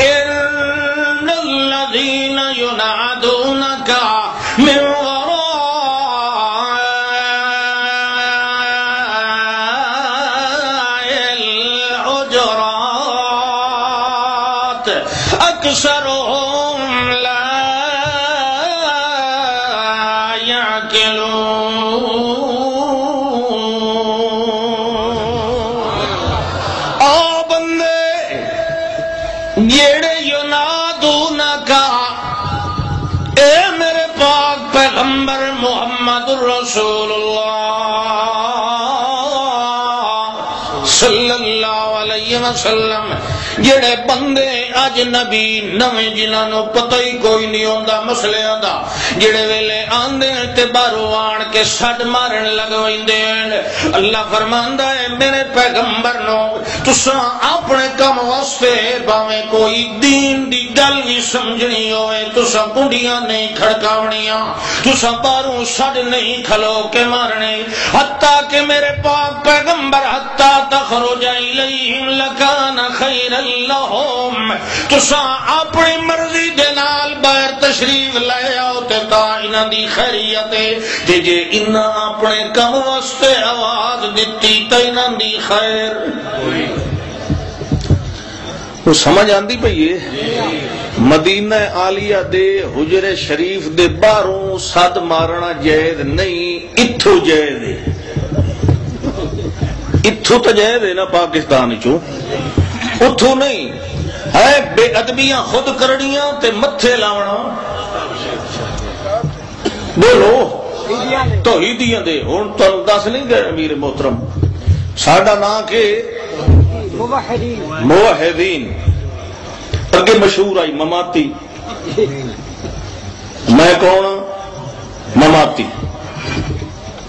ان الذین ینادونک من وراء الحجرات اکثرهم لا جیڑے ینادونک اے میرے پاک پیغمبر محمد رسول اللہ صلی اللہ علیہ وسلم جڑے بندے اج نبی نویں جنہاں نو پتہ ہی کوئی نہیں ہوندا مسلیاں دا جڑے ویلے آندے تے باہروں آن کے سڈ مارن لگویندے اللہ فرماندا ہے میرے پیغمبر نو تساں اپنے کم واسطے باویں کوئی دین دی گل بھی سمجھنی ہوئے تساں کنڈیاں نہیں کھڑکاونیاں تساں باہروں سڈ نہیں کھلو کے مارنے حتیٰ کہ میرے پاک پیغمبر حتیٰ تخرج الیہم لکان خیر لہم تساں اپنی مرضی دے نال باہر تشریف لے آؤ تے تا انہاں دی خیریت تے جے انہاں اپنے کم واسطے آواز دتی تے انہاں دی خیر تو سمجھ آندی پئی ہے مدینہ عالیہ دے حجر شریف دے باہروں سد مارنا جائز نہیں اتھو جائز ہے اتھو تو جائز ہے نا پاکستان چوں اتھو نہیں ہے بے ادبیاں خود کرنیاں تے متھے لاونا بولو توحیدیاں دے ہن تانوں دس نہیں گئے امیر محترم ساڈا نام کہ موحدین اگے مشہور آئی مماتی میں کون مماتی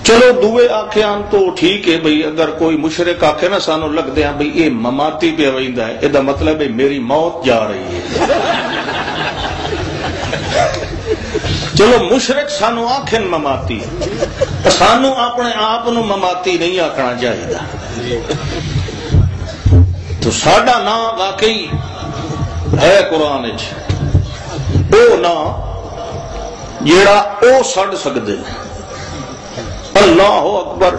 چلو دوے آکھیاں تو ٹھیک ہے بھئی اگر کوئی مشرک آکھے نا سانو لگ دیا بھئی یہ مماتی پہ ویندا ہے یہ مطلب ہے میری موت جا رہی ہے چلو مشرک سانو آکھن مماتی سانو اپنے آپ نو مماتی نہیں آکھنا چاہیے تو ساڈا نام واقعی ہے قرآن او نام جیڑا او سڑ سکدے اللہ اکبر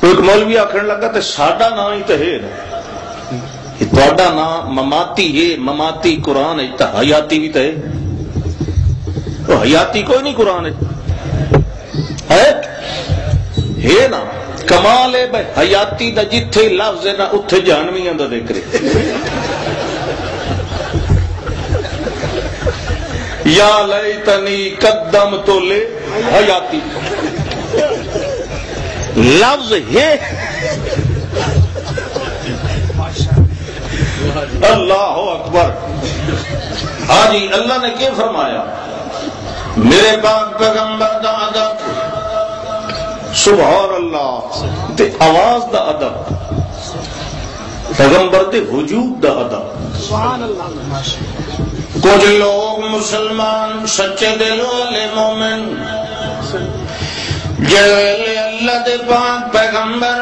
ایک مولوی آخر لگا تے ساڈا نام ہی تو ہے کہ تہاڈا نام مماتی ہے مماتی قرآن ہے تو حیاتی بھی تو حیاتی کوئی نہیں قرآن ہے نا کمال ہے بھائی حیاتی دا جتھے لفظ ہے نا اتھے جہنمیاں دا ذکر ہے یا لیتنی قدمت لے حیاتی لفظ ہے اللہ اکبر. ہاں جی اللہ نے کیا فرمایا میرے پاک پیغمبر دا ادب سبحان اللہ تے آواز دا ادب پیغمبر دے وجود دا ادب. سبحان اللہ. کچھ لوگ مسلمان سچے دل والے مومن جڑے اللہ دے پاک پیغمبر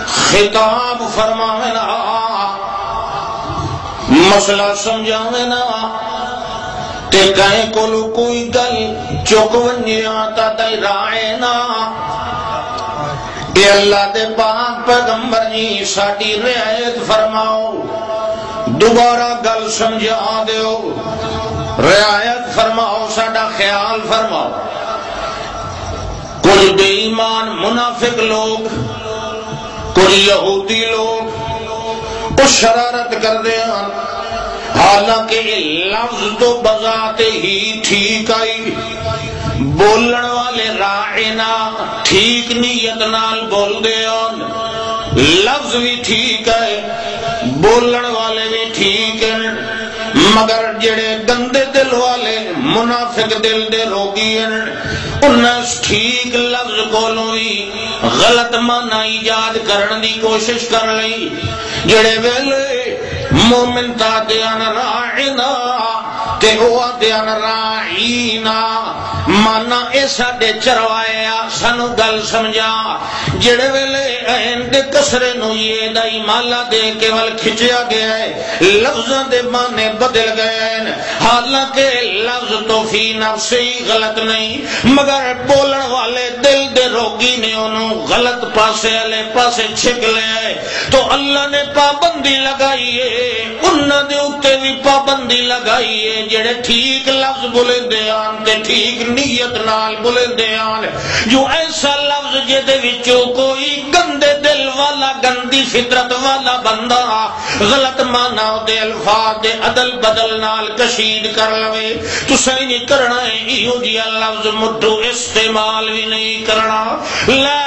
خطاب فرماوے نا مسئلہ سمجھاوے نا تے کہیں کولو کوئی گل چک ونجیا تا تے رائے نا اے اللہ دے پاک پیغمبر جی ساڈی رعایت فرماؤ دوبارہ گل سمجھا دیو رعایت فرماؤ ساڈا خیال فرماؤ. کچھ بے ایمان منافق لوگ کچھ یہودی لوگ اس شرارت کر دے ہیں حالانکہ یہ لفظ تو بذات ہی ٹھیک آئی بولن والے راعنا ٹھیک نیت نال بول دے ہیں لفظ بھی ٹھیک ہے بولن والے بھی ٹھیک ہیں مگر جڑے گندے دل والے منافق دل دے روگی ہیں انہیں ٹھیک لفظ کولوں ہی غلط معنی ایجاد کرن دی کوشش کر لئی. جڑے ویلے مومن تا دیان راعنا تے او دیان راعینا مانا اے ساڈے چروائے آ سانو گل سمجھا. جڑے ویلے این دے کسرے نو یہ دائی مالا دے کے ول کھچیا گیا ہے لفظاں دے معنی بدل گئے ہیں حالانکہ لفظ تو فی نفس ہی غلط نہیں مگر بولن والے دل دے روگی نے انہوں غلط پاسے والے پاسے چھک لے تو اللہ نے پابندی لگائی ہے انہاں دے اوتے بھی پابندی لگائی ہے جڑے ٹھیک لفظ بولے دے آن تے ٹھیک نیت نال بولے دے آن. جو ایسا لفظ جے دے وچوں کوئی گندے دل والا گندی فطرت والا بندہ غلط معنی دے الفاظ دے عدل بدل نال کشید کر لوے تو صحیح نہیں کرنا ہے ایہو جیا لفظ مٹھو استعمال بھی نہیں کرنا. لا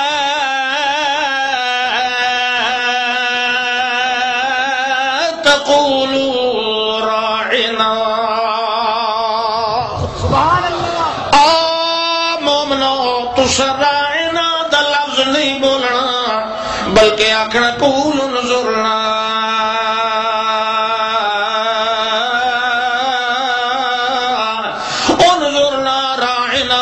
تقولوا راعنا سبحان اللہ. مومنو تسا راعنا دا لفظ نہیں بولنا بلکہ آخنا قول انظرنا انظرنا راعنا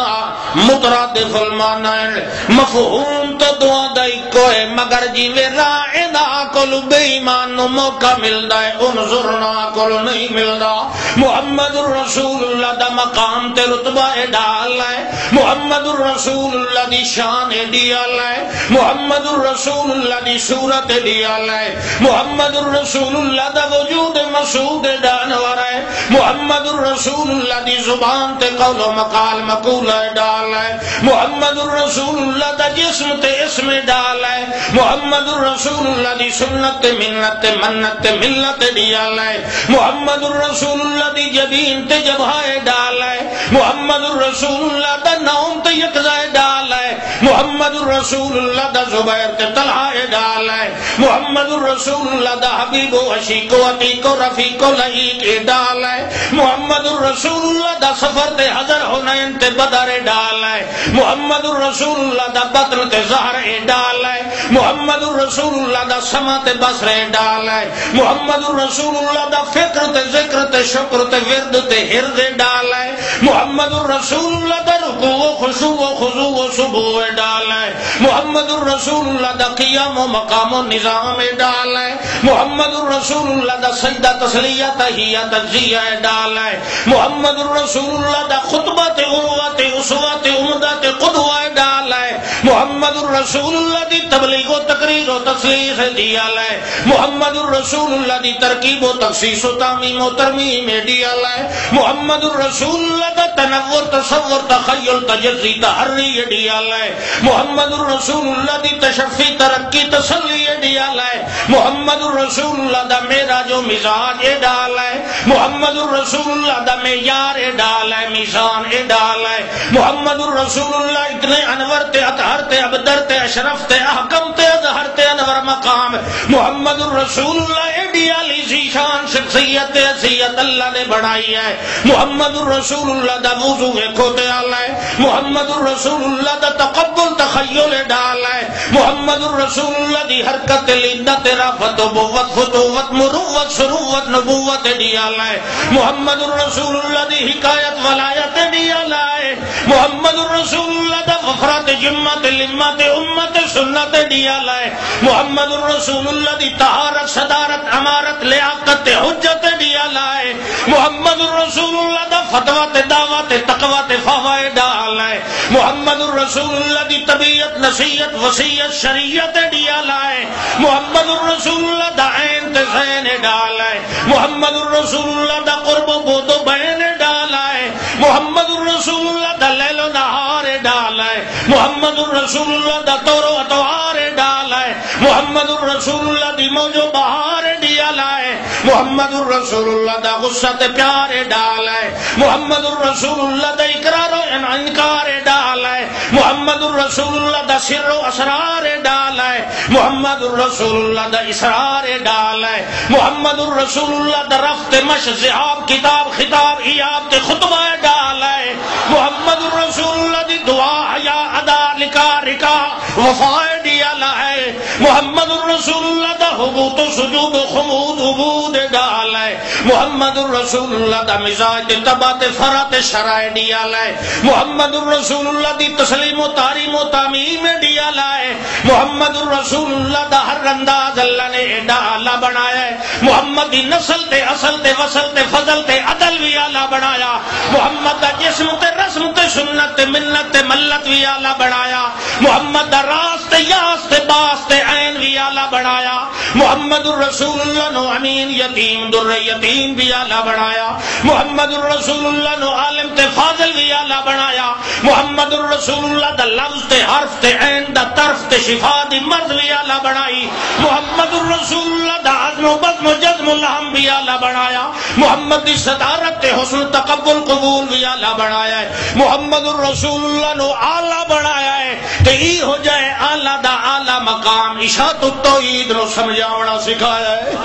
مترادف المعنی مفہوم تو دعا دائی کوئے مگر جی میں راعنا کلو بے ایمان نو موقع ملدا ہے انظرنا کلو نہیں ملدا. محمد الرسول اللہ دا مقام تے رتبہ ڈال ہے محمد الرسول اللہ دی شان ڈیال ہے محمد الرسول اللہ دی صورت ڈیال ہے محمد الرسول اللہ دا وجود مسعود ڈانور ہے محمد الرسول اللہ دی زبان تے قول و مقال مقول ڈال ہے محمد الرسول اللہ دا جسم تے اسم ڈال ہے محمد الرسول اللہ دی سنت منت منت ملت ڈیال ہے محمد الرسول اللہ دی جبین تے جبہائے ڈال ہے محمد الرسول اللہ دا نوم تے یکزائے ڈال ہے محمد الرسول اللہ دا زبیر تے طلحہ ڈال ہے محمد الرسول اللہ دا حبیب و عشیق و عتیق و رفیق و لعیق ڈال ہے محمد الرسول اللہ دا سفر تے حضر حنین تے بدر ڈال ہے محمد الرسول اللہ دا بدر تے زہر ڈال ہے محمد الرسول اللہ دا سما تے بصر ڈال ہے محمد الرسول اللہ دا فکر تے ذکر تے شکر تے ورد تے ہرد ڈال ہے محمد الرسول اللہ دا رکوع و خشوع و خضوع و سبوع ڈال ہے محمد الرسول اللہ دا قیام و مقام و نظام ڈال ہے محمد الرسول اللہ دا سجدہ تسلیہ تحیہ تجزیہ ڈال ہے محمد الرسول اللہ دا خطبہ تے عروہ تے اسوہ تے عمدہ تے قدوہ ڈال ہے محمد الرسول اللہ دی تبلیغ و تقریر و تصلیح ڈیال ہے محمد الرسول اللہ دی ترکیب و تخصیص و تعمیم و ترمیم ڈیال ہے محمد الرسول اللہ دا تنور تصور تخیل تجزی تحری ڈیال ہے محمد الرسول اللہ دی تشفی ترقی تسلی ڈیال ہے محمد الرسول اللہ دا معراج و مزاج ڈال ہے محمد الرسول اللہ دا معیار ڈال ہے میزان ڈال ہے محمد الرسول اللہ اتنے انور تے اطہر تے ابدر تے اشرف تے احکم تے اظہر تے ور مقام محمد الرسول اللہ ایڈی علی ذیشان شخصیت حیثیت اللہ نے بنائی ہے. محمد الرسول اللہ دا وضو ویکھو تے آلہ ہے. محمد الرسول اللہ دا تقبل تخیل ڈال ہے. محمد الرسول اللہ دی حرکت لدت رافت بوت فتوت مروت سروت نبوت ڈیال ہے. محمد الرسول اللہ دی حکایت ولایت ڈیال ہے. محمد الرسول اللہ دا غفرت جمت لمت امت سنت ڈیال ہے. محمد الرسول اللہ دی طہارت صدارت امارت لیاقت حجت ڈیال ہے. محمد الرسول اللہ دا فتوت دعوت تقوت فوائد ڈال ہے. محمد الرسول اللہ دی طبیعت نصیحت وصیت شریعت ڈیال ہے. محمد الرسول اللہ دا عین تے زین ڈال ہے. محمد الرسول اللہ دا قرب و بود و بین ڈال ہے. محمد الرسول اللہ دا لیل و نہار ڈال ہے. محمد الرسول اللہ دا طور و اتوار ڈال ہے. محمد الرسول اللہ دی موج و بہار ڈیال ہے. محمد الرسول اللہ دا غصہ تے پیار ڈال ہے. محمد الرسول اللہ دا اقرار و انکار ڈال ہے. محمد الرسول اللہ دا سر و اسرار ڈال ہے. محمد الرسول اللہ دا اسرار ڈال ہے. محمد الرسول اللہ دا رفت مش ذہاب کتاب خطاب ایاب تے خطبہ ڈال ہے. محمد الرسول اللہ دی دعا حیا ادا لکا رکا وفا ڈیال ہے. محمد الرسول اللہ دا حبوط و سجود و خمود عبود ڈال ہے. محمد الرسول اللہ دا مزاج تبات فرات شرائع ڈیال ہے. محمد الرسول اللہ دی تسلیم و تعریم و تعمیم ڈیال ہے. محمد الرسول اللہ دا ہر انداز اللہ نے ایڈا اعلیٰ بنایا ہے. محمد دی نسل تے اصل تے وصل تے فضل تے عدل بھی اعلیٰ بنایا. محمد دا جسم تے رسم تے سنت تے منت تے ملت بھی اعلیٰ بنایا. محمد دا راست تے یاس تے باس تے عین بھی اعلیٰ بنایا. محمد الرسول اللہ نو امین یتیم در یتیم بھی اعلیٰ بنایا. محمد الرسول اللہ نو عالم تے فاضل بھی اعلیٰ بنایا. محمد الرسول اللہ دا لفظ تے حرف تے عین دا طرف تے شفا دی مرض بھی اعلیٰ بنائی. محمد الرسول اللہ دا عزم و بزم و جزم و لحم بھی اعلیٰ بنایا. محمد دی صدارت تے حسن تقبل قبول بھی اعلیٰ بنایا ہے. محمد الرسول اللہ نو اعلیٰ بنایا ہے تے ای ہو جائے اعلیٰ دا اعلیٰ مقام اشاعت التوحید نو سمجھاونا سکھایا ہے.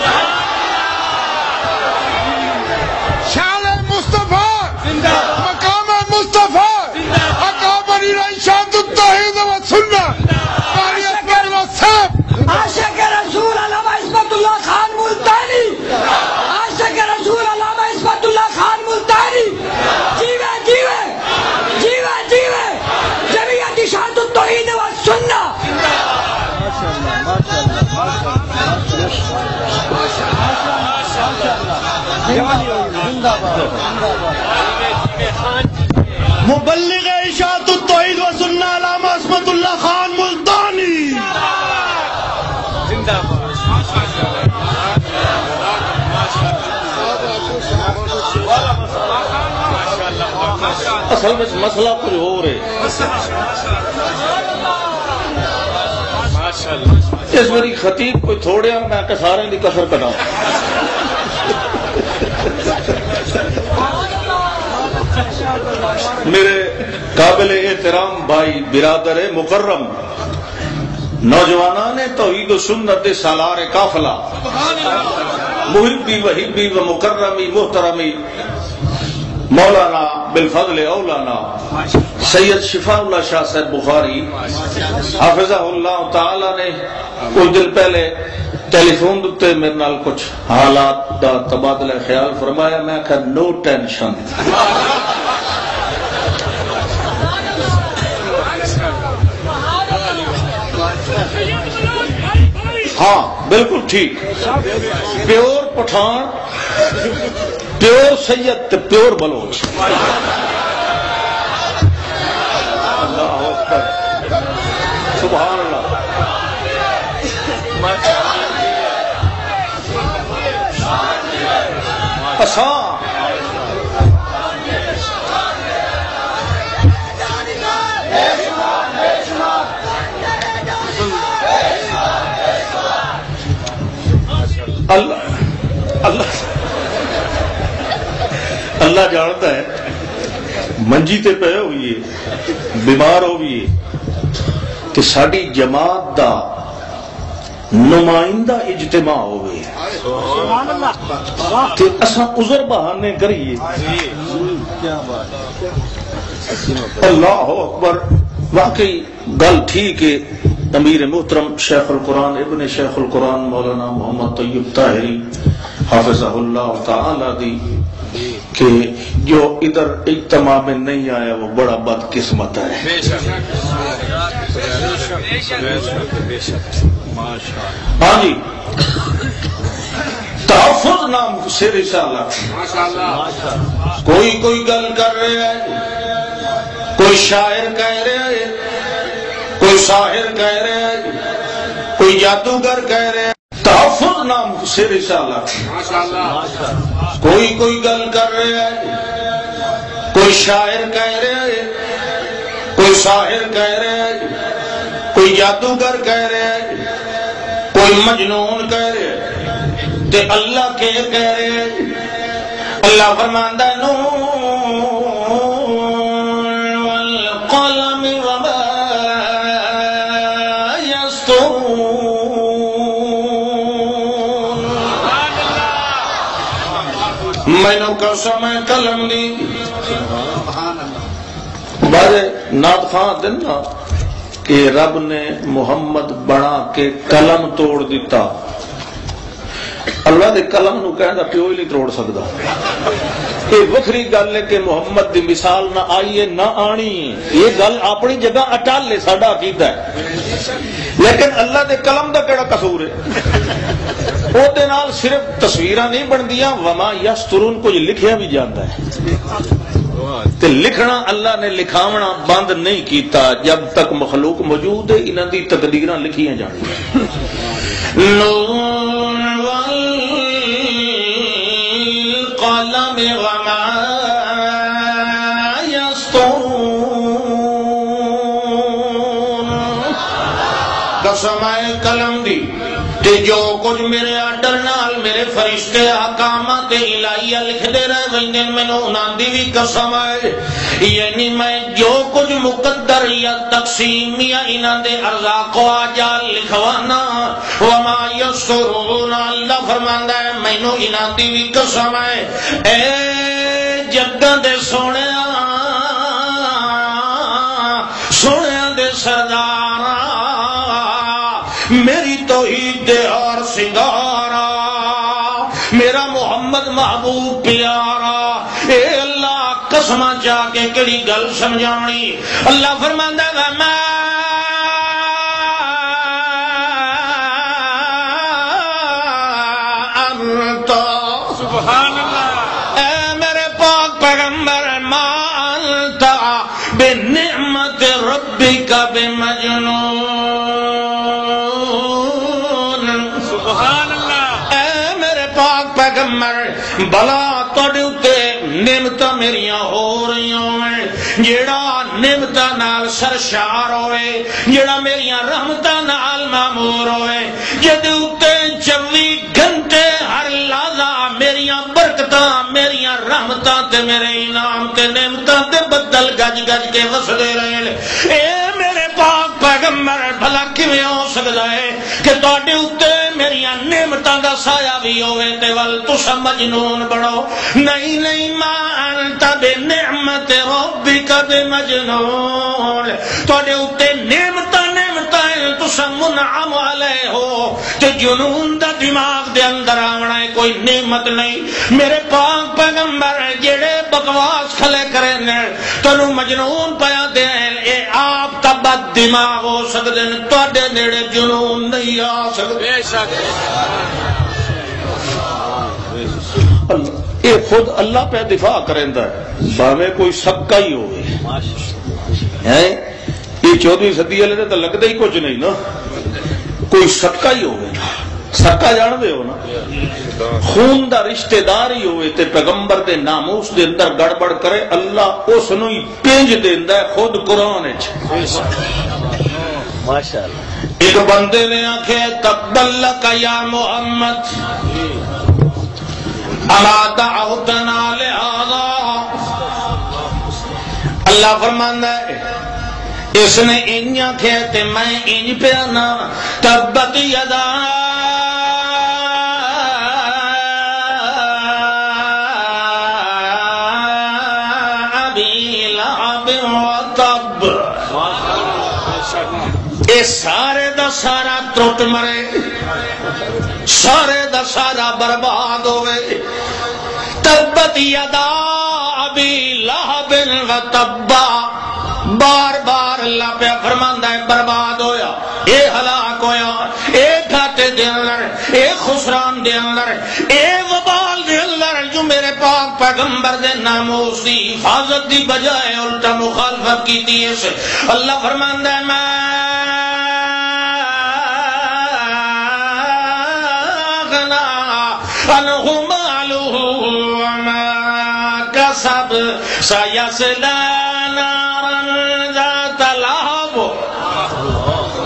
شان مصطفیٰ مقام مصطفیٰ اکابری اشاعت التوحید و سنت عاشق رسول علامہ عصمت اللہ خان ملتانی. عاشق رسول علامہ عصمت اللہ خان ملتانی. جیوے جیوے جیوے جیوے جمعیت اشاعت التوحید و سنت. مبلغ اشاعت التوحید و سنت علامہ عصمت اللہ خان ملتانی. اصل میں مسئلہ کچھ ہو رہے اس میری خطیب کوئی تھوڑے میں کہ سارے دی کسر کٹاؤں. میرے قابل احترام بھائی برادر مکرم نوجوانان توحید و سنت سالار قافلہ محبی وحبی و مکرمی محترمی مولانا بالفضل اولانا سید شفاء اللہ شاہ صاحب بخاری حافظہ اللہ تعالی نے کچھ دن پہلے ٹیلی فون دے میرے نال کچھ حالات دا تبادلہ خیال فرمایا. میں کہا نو ٹینشن. ہاں بالکل ٹھیک. پیور پٹھان پیور سید پیور بلوچ. اللہ اکبر سبحان اللہ. اللہ جانتا ہے منجی تے پہ ہوئی بیمار ہوئی کہ ساری جماعت دا نمائندہ اجتماع ہوئے تے اساں عذر بہانے کریے. اللہ اکبر. واقعی گل ٹھیک ہے. امیر محترم شیخ القرآن ابن شیخ القرآن مولانا محمد طیب طاہری حافظہ اللہ تعالی دی کہ جو ادھر اجتماع میں نہیں آیا وہ بڑا بدقسمت ہے. ہاں جی تحفظ نام سے رسالہ. کوئی گل کر رہے ہے, کوئی شاعر کہہ رہے ہے, کوئی ساحر کہہ رہے ہے, کوئی جادوگر کہہ رہے ہیں. تحفظ نام سے رسالہ. کوئی گل کر رہے ہے, کوئی شاعر کہہ رہے ہے, کوئی ساحر کہہ رہے ہے, کوئی جادوگر کہہ رہے ہے, کوئی مجنون کہہ رہے ہے, تے اللہ کے کہہ رہے ہیں. اللہ فرماندا ہے نون والقلم وما یسطرون. مینوں قسم ہے قلم دی. بارے نعت خواں دینا کہ رب نے محمد بنا کے قلم توڑ دیتا. اللہ دے قلم نو کہندا پیو ہی نہیں توڑ سکدا. یہ وکری گل ہے کہ محمد دی مثال نہ آئی ہے نہ آنی ہے. یہ گل اپنی جگہ اٹل ہے, ساڈا عقیدہ ہے. لیکن اللہ دے قلم دا کیڑا قصور ہے؟ او دے نال صرف تصویراں نہیں بندیاں, وما یسترون کچھ لکھیا بھی جاندا ہے. تے لکھنا اللہ نے لکھاونا بند نہیں کیتا. جب تک مخلوق موجود ہے انہاں دی تقدیراں لکھیاں جانیاں. نون والقلم وما یسطرون. قسم ہے قلم دی تے جو کچھ میرے آرڈر نال میرے فرشتے احکامات الہیہ لکھدے رہ ویندے مینوں انہاں دی بھی قسم ہے. یعنی میں جو کچھ مقدر یا تقسیم یا انہاں دے ارزاق و اجال لکھوانا وما یسرون. اللہ فرماندا ہے مینوں انہاں دی بھی قسم ہے. اے جگاں دے سونیا سونیا دے سردارا میری توحید دے اور سنگارا میرا محمد محبوب پیارا. اے اللہ قسماں جا کے کڑی گل سمجھانی. اللہ فرماندا ہے میں انت سبحان اللہ. اے میرے پاک پیغمبر ما انت بنعمت ربک بمجنون. بلا تواڈے اُتے نعمتاں میریاں ہو رہی ہیں. جیڑا نعمتاں نال سرشار ہوئے, جیڑا میریاں رحمتاں نال معمور ہوئے, جدے اُتے 24 گھنٹے ہر لحظہ میریاں برکتاں میریاں رحمتاں تے میرے انعام تے نعمتاں تے بدل گج گج کے وسدے رہن. اے میرے پاک پیغمبر بھلا کیویں ہو سکدا ہے کہ تواڈے اُتے میریاں نعمتاں دا سایہ بھی ہوئے تے ول تساں مجنون بنو. نہیں ما انت بنعمت ربک بمجنون. تواڈے اُتے نعمتاں تساں منعم علیہ ہو تے جنون دا دماغ دے اندر آونا ہے کوئی نعمت نہیں. میرے پاک پیغمبر جڑے بکواس کھلے کرے نے تانوں مجنون پیا دے اے آپ تا بد دماغ ہو سکدے نے, تواڈے نیڑے جنون نہیں آ سکدے. بے شک یہ خود اللہ پہ دفاع کریندا ہے باویں کوئی سکا ہی ہوئے. یہ 14ویں صدی والے تو لگتا ہی کچھ نہیں نا, کوئی سکا ہی ہوئے. سکا جان دے ہو نا, خون دا رشتہ دار ہی ہوئے تے پیغمبر دے ناموس دے اندر گڑبڑ کرے اللہ اس نو ہی پینج دیندا ہے خود قرآن وچ. ماشاءاللہ. ایک بندے نے آکھے تقبل لک یا محمد اما دعوتنا لہذا. اللہ فرماندا ہے اس نے انج آخیا تے میں انج پیا نا تبت یدا ابی لہب وتب، اے سارے دا سارا ٹوٹ مرے، سارے دا سارا برباد ہوئے. تبت یدا ابی لہب وتب، بار بار اللہ پہ فرماندا ہے برباد ہویا، اے ہلاک ہویا، اے گھاٹے دے اندر، اے خسران دے اندر، اے وبال دے اندر جو میرے پاک پیغمبر دے ناموس دی حفاظت دی بجائے الٹا مخالفت کی تھی. اس اللہ فرماندا ہے میں سب سیصلی نارا ذات لہب،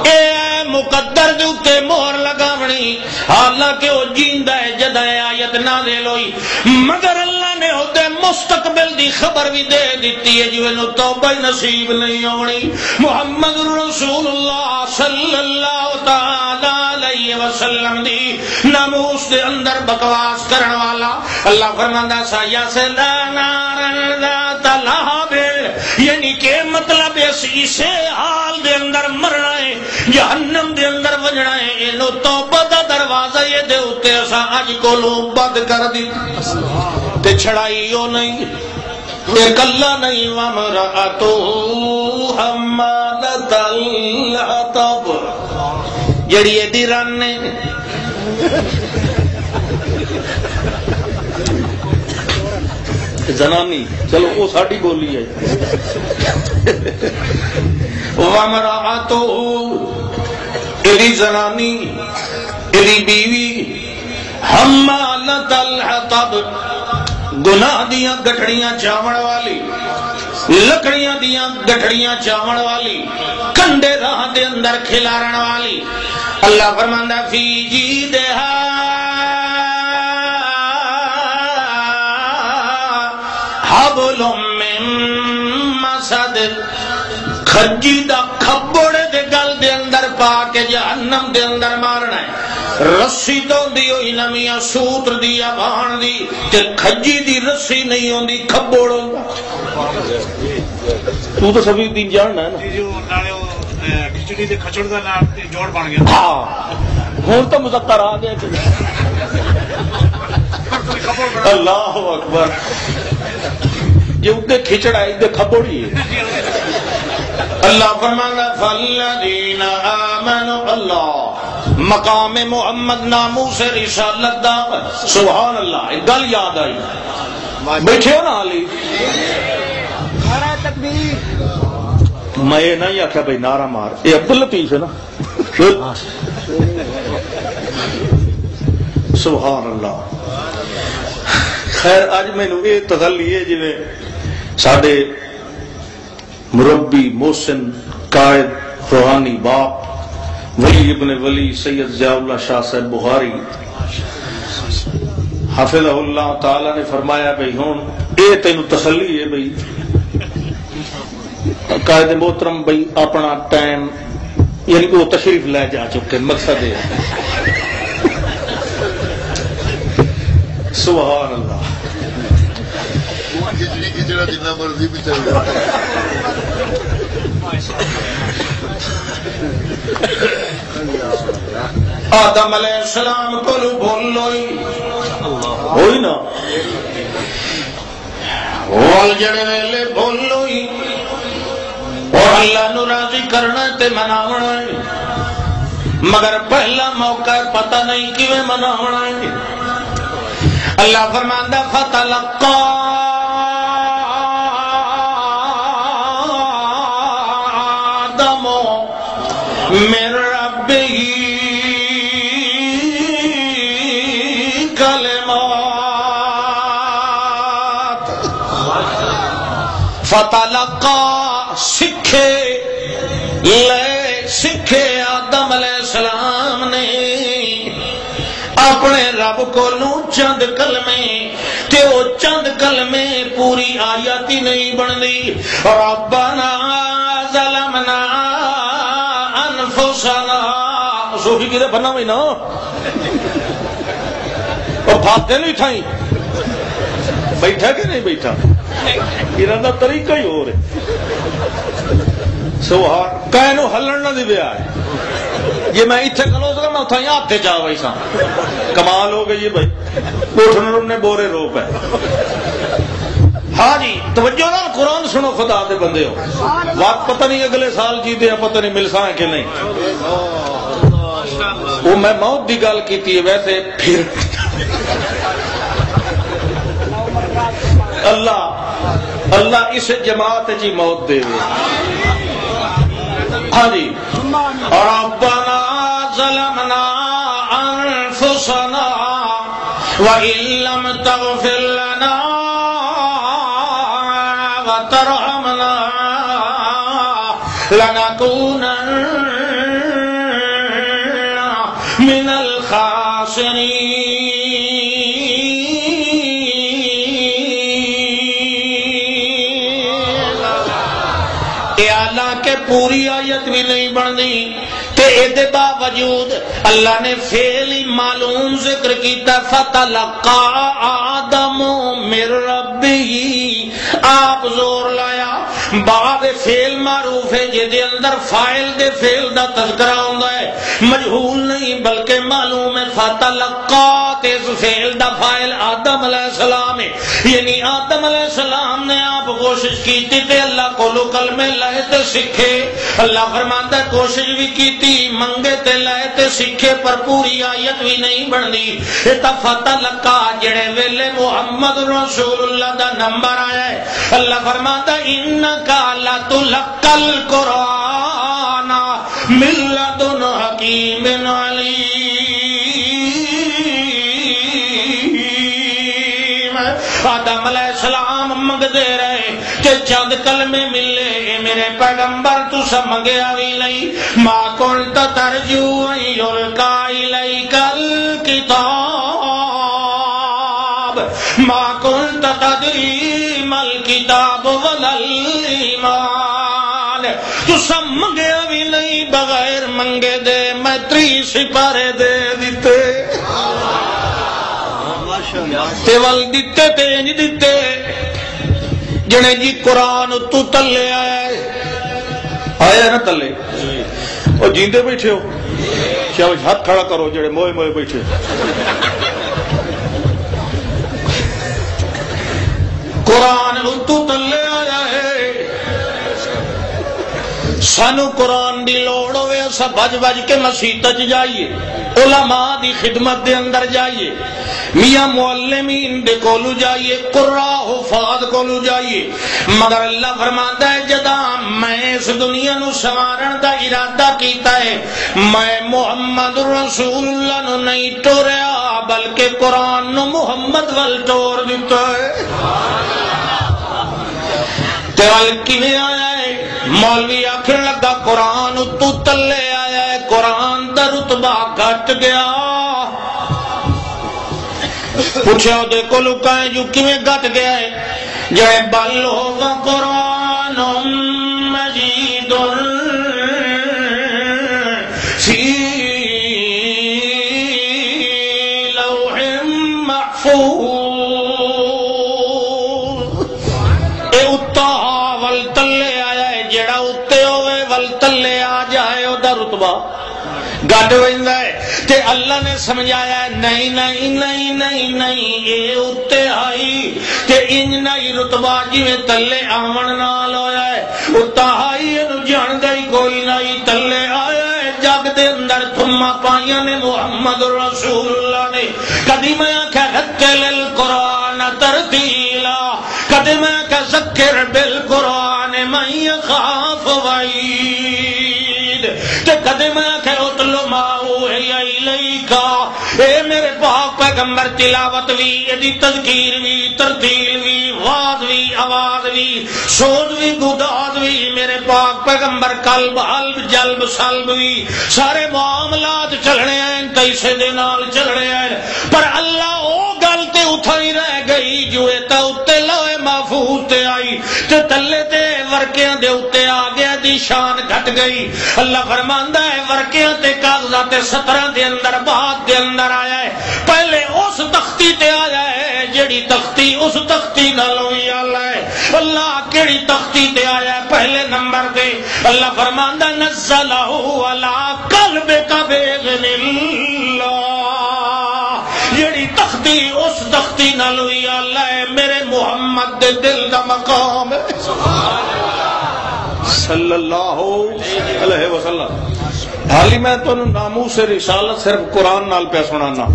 اے مقدر دے اتے مہر لگاونی، حالانکہ وہ جیندہ ہے جدہ آیت نازل ہوئی، مگر اللہ نے ہوتے مستقبل دی خبر بھی دے دیتی ہے جو انہوں توبہ نصیب نہیں ہونی. محمد رسول اللہ صلی اللہ تعالی علیہ وسلم دی ناموس دے اندر بکواس کرن والا اللہ فرماندا سیصلی نارا ذات لہب، یعنی کہ مطلب اسے حال دے اندر مرنا ہے، جہنم دے اندر وجنا ہے. اینو توبہ دا دروازہ یہ دے اتے اسا اج کولوں بند کر دی تے چھڑائی او نہیں ایک اللہ نہیں. وامرأتو حمالۃ الحطب، جڑی ایڈی رن نے زنانی، چلو وہ ساڈی بولی ہے. وامرأتو، ایڈی زنانی، ایڈی بیوی، حمالۃ الحطب، گناہ دیاں گٹھڑیاں چاون والی، لکڑیاں دیاں گٹھڑیاں چاون والی، کنڈے راہ دے اندر کھلارن والی. اللہ فرماندا فی جیدہا حبل من مسد، کھجی دا کھبڑ دے گل دے اندر پا کے جہنم دے اندر مارنا ہے. رسی تو دی ہوئی نمیاں سوتر دی بان دی تے کھجی دی رسی نہیں ہوندی کھبڑ ہوندا. تو تو سبھی دین جاننا ہے نا جو نالے کھچڑی دے کھچڑ دا نام جوڑ بن گیا. ہاں ہن تو مذکر آ گیا. اللہ اکبر، جو تے کھچڑا ہے تے کھبڑ ہی ہے. اللہ فرمانا فالذین آمنوا، اللہ مقام محمد ناموس رسالت دا. سبحان اللہ، ایک گل یاد آئی، بیٹھے ہو نا علی، میں یہ نہیں آخیا بھائی نعرہ مار، یہ عبداللطیف ہے نا. سبحان اللہ. خیر اج مینوں یہ تسلی ہے جی ساڈے مربی محسن قائد روحانی باپ ولی ابن ولی سید ضیاء اللہ شاہ صاحب بخاری حافظہ اللہ تعالی نے فرمایا بھئی ہوں اے تینوں تسلی ہے بھئی قائد محترم بھئی اپنا ٹائم یعنی کہ وہ تشریف لے جا چکے. مقصد ہے سبحان اللہ. کھچڑا جتنا مرضی بھی چل جائے. آدم علیہ السلام کو بولو ہوئی نا جڑے ویلے بولو ہی اور اللہ نو راضی کرنا تے مناونا ہے، مگر پہلا موقع پتہ نہیں کیویں مناونا ہے. اللہ فرماندا فتلقى آدم من ربه فتلقى سکھے آدم علیہ السلام نے اپنے رب کو چند کلمے تے او چند کلمے پوری آیت ہی نہیں بندی. ربنا ظلمنا انفسنا صوفی کی بنا میں نا اور بھاگتے نہیں تھا بیٹھا کہ نہیں بیٹھا انہوں کا طریقہ ہی ہو رہے سوہار کہنو ہلن نہ دی بیا ہے یہ میں اتنے کلو سکا میں اتھا ہی ہاتھ جا بھائی سا کمال ہو گئی بھائی اٹھن نے بورے رو پہ. ہاں جی توجہ نہ قرآن سنو خدا دے بندے ہو وقت پتہ نہیں اگلے سال جیتے ہیں پتہ نہیں مل سا کہ نہیں. وہ میں موت دی گل کی ویسے پھر اللہ اس جماعت جی موت دے وے. ہاں جی ربنا ظلمنا انفسنا وان لم تغفر لنا وترحمنا لنكونن من الخاسرین. کہ پوری آیت بھی نہیں بندی تے ادے باوجود اللہ نے فعل ہی معلوم ذکر کیتا فتلقى آدم من ربه آپ زور لایا بعد فعل معروف ہے جے دے اندر فاعل دے فعل دا تذکرہ ہوندا ہے مجہول نہیں بلکہ معلوم ہے فتلقى تے اس فعل دا فاعل آدم علیہ السلام ہے یعنی آدم علیہ السلام نے آپ کوشش کیتی تے اللہ کولو کلمے لائے تے سکھے. اللہ فرماندا ہے کوشش بھی کیتی منگے تے لائے تے سکھے پر پوری آیت بھی نہیں بندی. فتلقى جڑے ویلے محمد رسول اللہ دا نمبر آیا ہے اللہ فرماتا انکا لتلقى القرآن من لدن حکیم علیم. آدم علیہ السلام منگ دے رہے کہ چند کلمے ملے میرے پیغمبر تو سب منگیا بھی نہیں. ما کنت ترجو ان یلقى الیک الکتاب ما کنت تدری ما الکتاب ولا الایمان. تو سب منگیا بھی نہیں بغیر منگے دے میں 30 سپارے دے دیتے تے ول دیتے تے انج دیتے جنے جی قرآن تو تلے آیا نا تلے اور جیندے بیٹھے ہو شاید ہاتھ کھڑا کرو جڑے موئے موئے بیٹھے قرآن تو تلے آیا ہے. سانو قرآن دی لوڑ ہوئے اسا بج بج کے مسیت جائیے علماء دی خدمت دے اندر جائیے میاں معلمین دے کولو جائیے قراء حفاظ کولو جائیے مگر اللہ فرماتا ہے جدا میں اس دنیا نو سوارن دا ارادہ کیتا ہے میں محمد رسول اللہ نو نہیں ٹوریا بلکہ قرآن نو محمد ول ٹور دیتا ہے. تیرال کیویں آیا ہے مولوی آخر لگا قرآن تو تلے آیا ہے قرآن دا رتبہ گھٹ گیا. پوچھا دے کو لکائیں جو کیویں گھٹ گیا ہے جائے بل ہوگا قرآن مجید فی لوح محفوظ. اے اتا ول تلے آیا ہے جڑا اتے ہوئے ول تلے آ جائے او دا رتبہ گڈ ویندا ہے تے اللہ نے سمجھایا ہے نہیں نہیں نہیں نہیں نہیں اے اتے آئی تے انج نہیں رتبہ جویں تلے آون نال ہویا ہے اتا آئی اینو جاندا ہی کوئی نہیں تلے آیا ہے جگ دے اندر تھما پائیاں نے محمد رسول اللہ نے. کدی میں آکھیا رتل القرآن ترتیلا کدی میں آکھیا ذکر بالقرآن من یخاف وعید تے کدی میں آکھیا اتلو ما اوحی الیک. اے میرے پاک پیغمبر تلاوت بھی ایدی تذکیر بھی ترتیل بھی واز بھی آواز بھی سوز بھی گداز بھی میرے پاک پیغمبر قلب حلب جلب سلب بھی سارے معاملات چلنے ہیں تیسے دے نال چلنے ہیں پھٹ گئی. اللہ فرماندا ہے ورقیاں تے کاغذاں تے سطراں دے اندر بات دے اندر آیا ہے پہلے اس تختی تے آیا ہے جڑی تختی اس تختی نالوں ہی اعلی ہے. اللہ کیڑی تختی تے آیا ہے پہلے نمبر تے اللہ فرماندا نزلہ علی قلبک باذن اللہ. جڑی تختی اس تختی نالوں ہی اعلی ہے میرے محمد دے دل دا مقام ہے صلی اللہ علیہ وسلم. حالی میں تانوں ناموس رسالت صرف قرآن نال پہ سنانا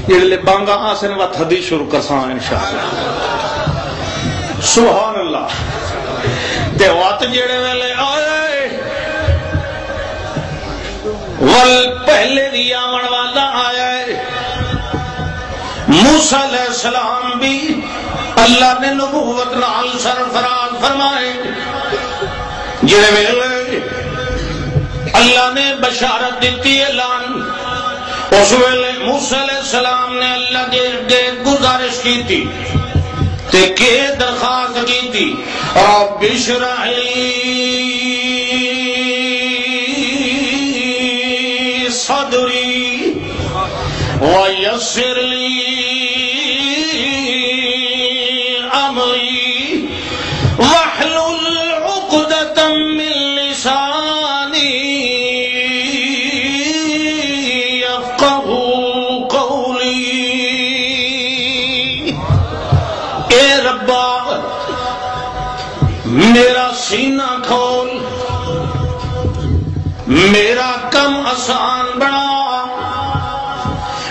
جڑے بانگا آسن وقت حدیث شروع کرساں انشاءاللہ. سبحان اللہ. تے وقت جڑے ویلے آئے ول پہلے دی آمن والا آیا ہے موسیٰ علیہ السلام بھی اللہ نے نبوت نال سرفراز فرمائے. جڑے ویلے اللہ نے بشارت دیتی اعلان اس ویلے موسیٰ علیہ السلام نے اللہ کے گزارش کی تھی تے کہ درخواست کی تھی رب اشرح لی صدری ویسر لی امری واحلل عقدۃ من لسانی یفقهوا قولی. اے ربا میرا سینہ کھول میرا کم آسان بنا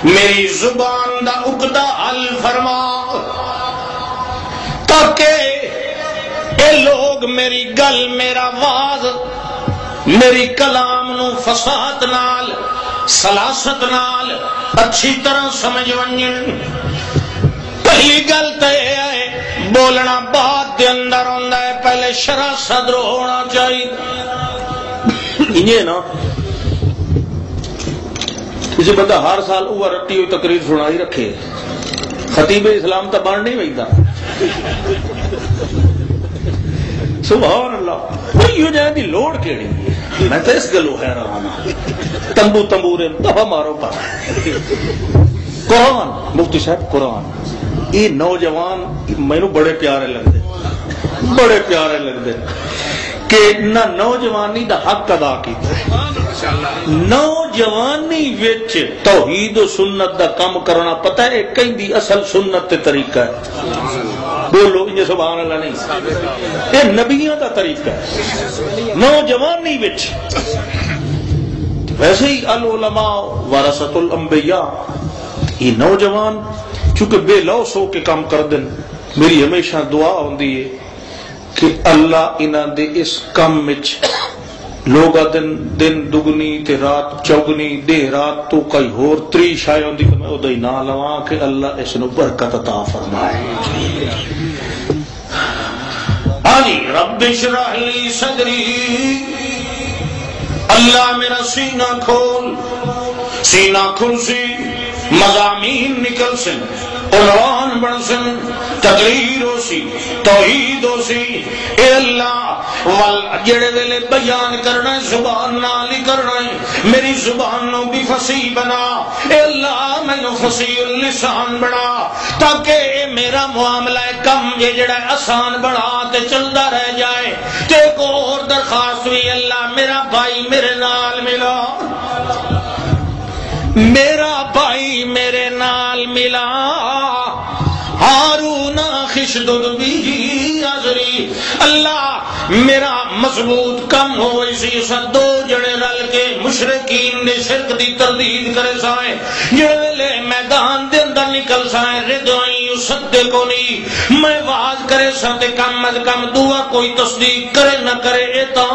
میری زبان دا عقدہ حل فرما تاکہ اے لوگ میری گل میرا واز میری کلام نو فصاحت نال سلاست نال اچھی طرح سمجھ ونجن. پہلی گل تو یہ ہے بولنا بات دے اندر ہوندا ہے پہلے شرح صدر ہونا چاہیے. نا کسی بندہ ہر سال اوہ رٹی ہوئی تقریر سنائی رکھے خطیب اسلام تو بن نہیں ویدا. سبحان اللہ. کوئی ہو جائے دی لوڑ کیڑی میں تو اس گلو حیران ہاں تمبو تمبورے دفعہ مارو پر قرآن مفتی صاحب قرآن یہ نوجوان مینوں بڑے پیارے لگتے کہ نہ نوجوانی دا حق ادا کیتا نوجوانی وچ توحید و سنت دا کام کرنا پتہ ہے کہیں دی اصل سنت تے طریقہ ہے. بولو انجے سبحان اللہ نہیں یہ نبیوں دا طریقہ ہے نوجوانی وچ. ویسے ہی العلماء ورثۃ الانبیاء یہ نوجوان چونکہ بے لوس ہو کے کام کر دن میری ہمیشہ دعا ہوندی ہے کہ اللہ انہاں دے اس کام وچ لوگ دن دگنی تے رات چوگنی دے رات تو کئی ہور تری شاید ہوندی کہ میں او دے نہ لواں کہ اللہ اس نو برکت عطا فرمائے. آنی رب اشرح لی صدری اللہ میرا سینہ کھول سی مضامین نکل سن عنوان بن سن تقریر ہو سی توحید ہو سی. اے اللہ جڑے ویلے بیان کرنا ہے زبان نال ہی کرنا ہے میری زبان نو بھی فصیح بنا. اے اللہ مینو فصیح اللسان بنا تاکہ اے میرا معاملہ کم یہ جڑا آسان بنا تے چلتا رہ جائے. تے ایک اور درخواست بھی اللہ میرا بھائی میرے نال ملا میرا بھائی میرے نال ملا ہارون خشدد بھی ازری. اللہ میرا مضبوط کم ہو اسی دو جڑے رل کے مشرکین نے شرک دی تردید کرے سائیں جڑے میدان دے اندر نکل سائیں ردوئی یصدقونی میں واز کرے ساتے کم از کم دعا کوئی تصدیق کرے نہ کرے ایتا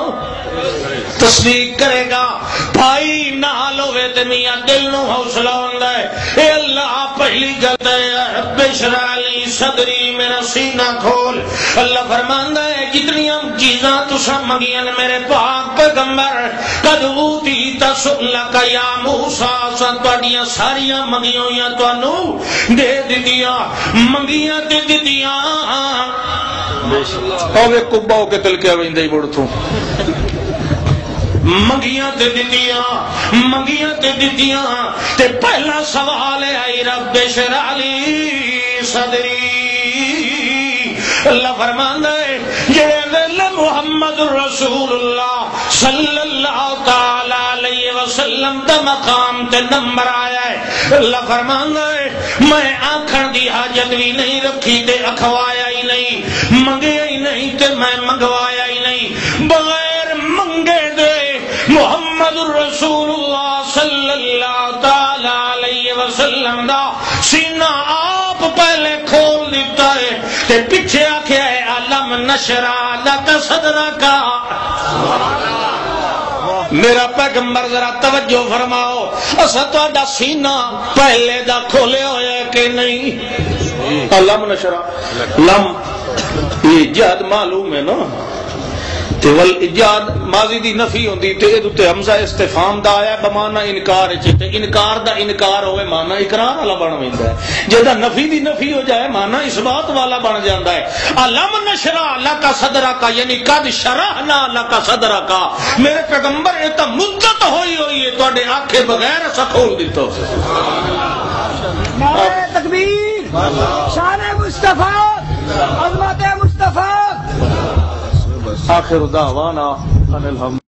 تصدیق کرے گا. بھائی نال ہوئے تے میاں دل نو حوصلہ ہوندا ہے. اے اللہ پہلی گل ہے رب اشرح لی صدری میرا سینہ کھول. اللہ فرماندا ہے جتنی چیزاں تساں منگیاں میرے پاک پیغمبر قد اوتیت سؤلک یا موسیٰ سن تواڈیاں ساریاں منگیاں ہویاں تانوں دے دتیاں منگیاں تے دتیاں. اوے کباو کے تلکیا ویندے مڑ تو منگیاں تے دتیاں تے پہلا سوال آئی رب اشرح لی صدری. اللہ فرماندا ہے جڑے ویلے محمد رسول اللہ صلی اللہ تعالی علیہ وسلم دا مقام تے نمبر آیا ہے. اللہ فرماندا ہے میں آکھن دی حاجت بھی نہیں رکھی تے اکھوایا ہی نہیں، منگیا ہی نہیں تے میں منگوایا ہی نہیں. بغیر منگے دے محمد رسول اللہ صلی اللہ تعالی علیہ وسلم دا سینہ آپ پہلے کھول دیتا ہے تے پیچھے آکھیا ہے علم نشرح لک صدرک. میرا پیغمبر ذرا توجہ فرماؤ، اسا تہاڈا سینہ پہلے دا کھولے ہویا ہے کہ نہیں؟ علم نشرح لم ایجاد معلوم ہے نا، تے ول ایجاد ماضی دی نفی ہوندی تے اے تے حمزہ استفہام دا آیا بمانا انکار چ، تے انکار دا انکار ہوے مانا اقرار والا بن ویندا ہے. جدا نفی دی نفی ہو جائے مانا اس بات والا بن جاندا ہے. علم نشرح لک صدرک یعنی قد شرحنا لک صدرک. میرے پیغمبر اے تا مدت ہوئی ہے تواڈے آکھے بغیر اسا کھول دتا. نعرہ تکبیر، شان مصطفیٰ، عظمت مصطفیٰ. آخر دعوانا ان الحمد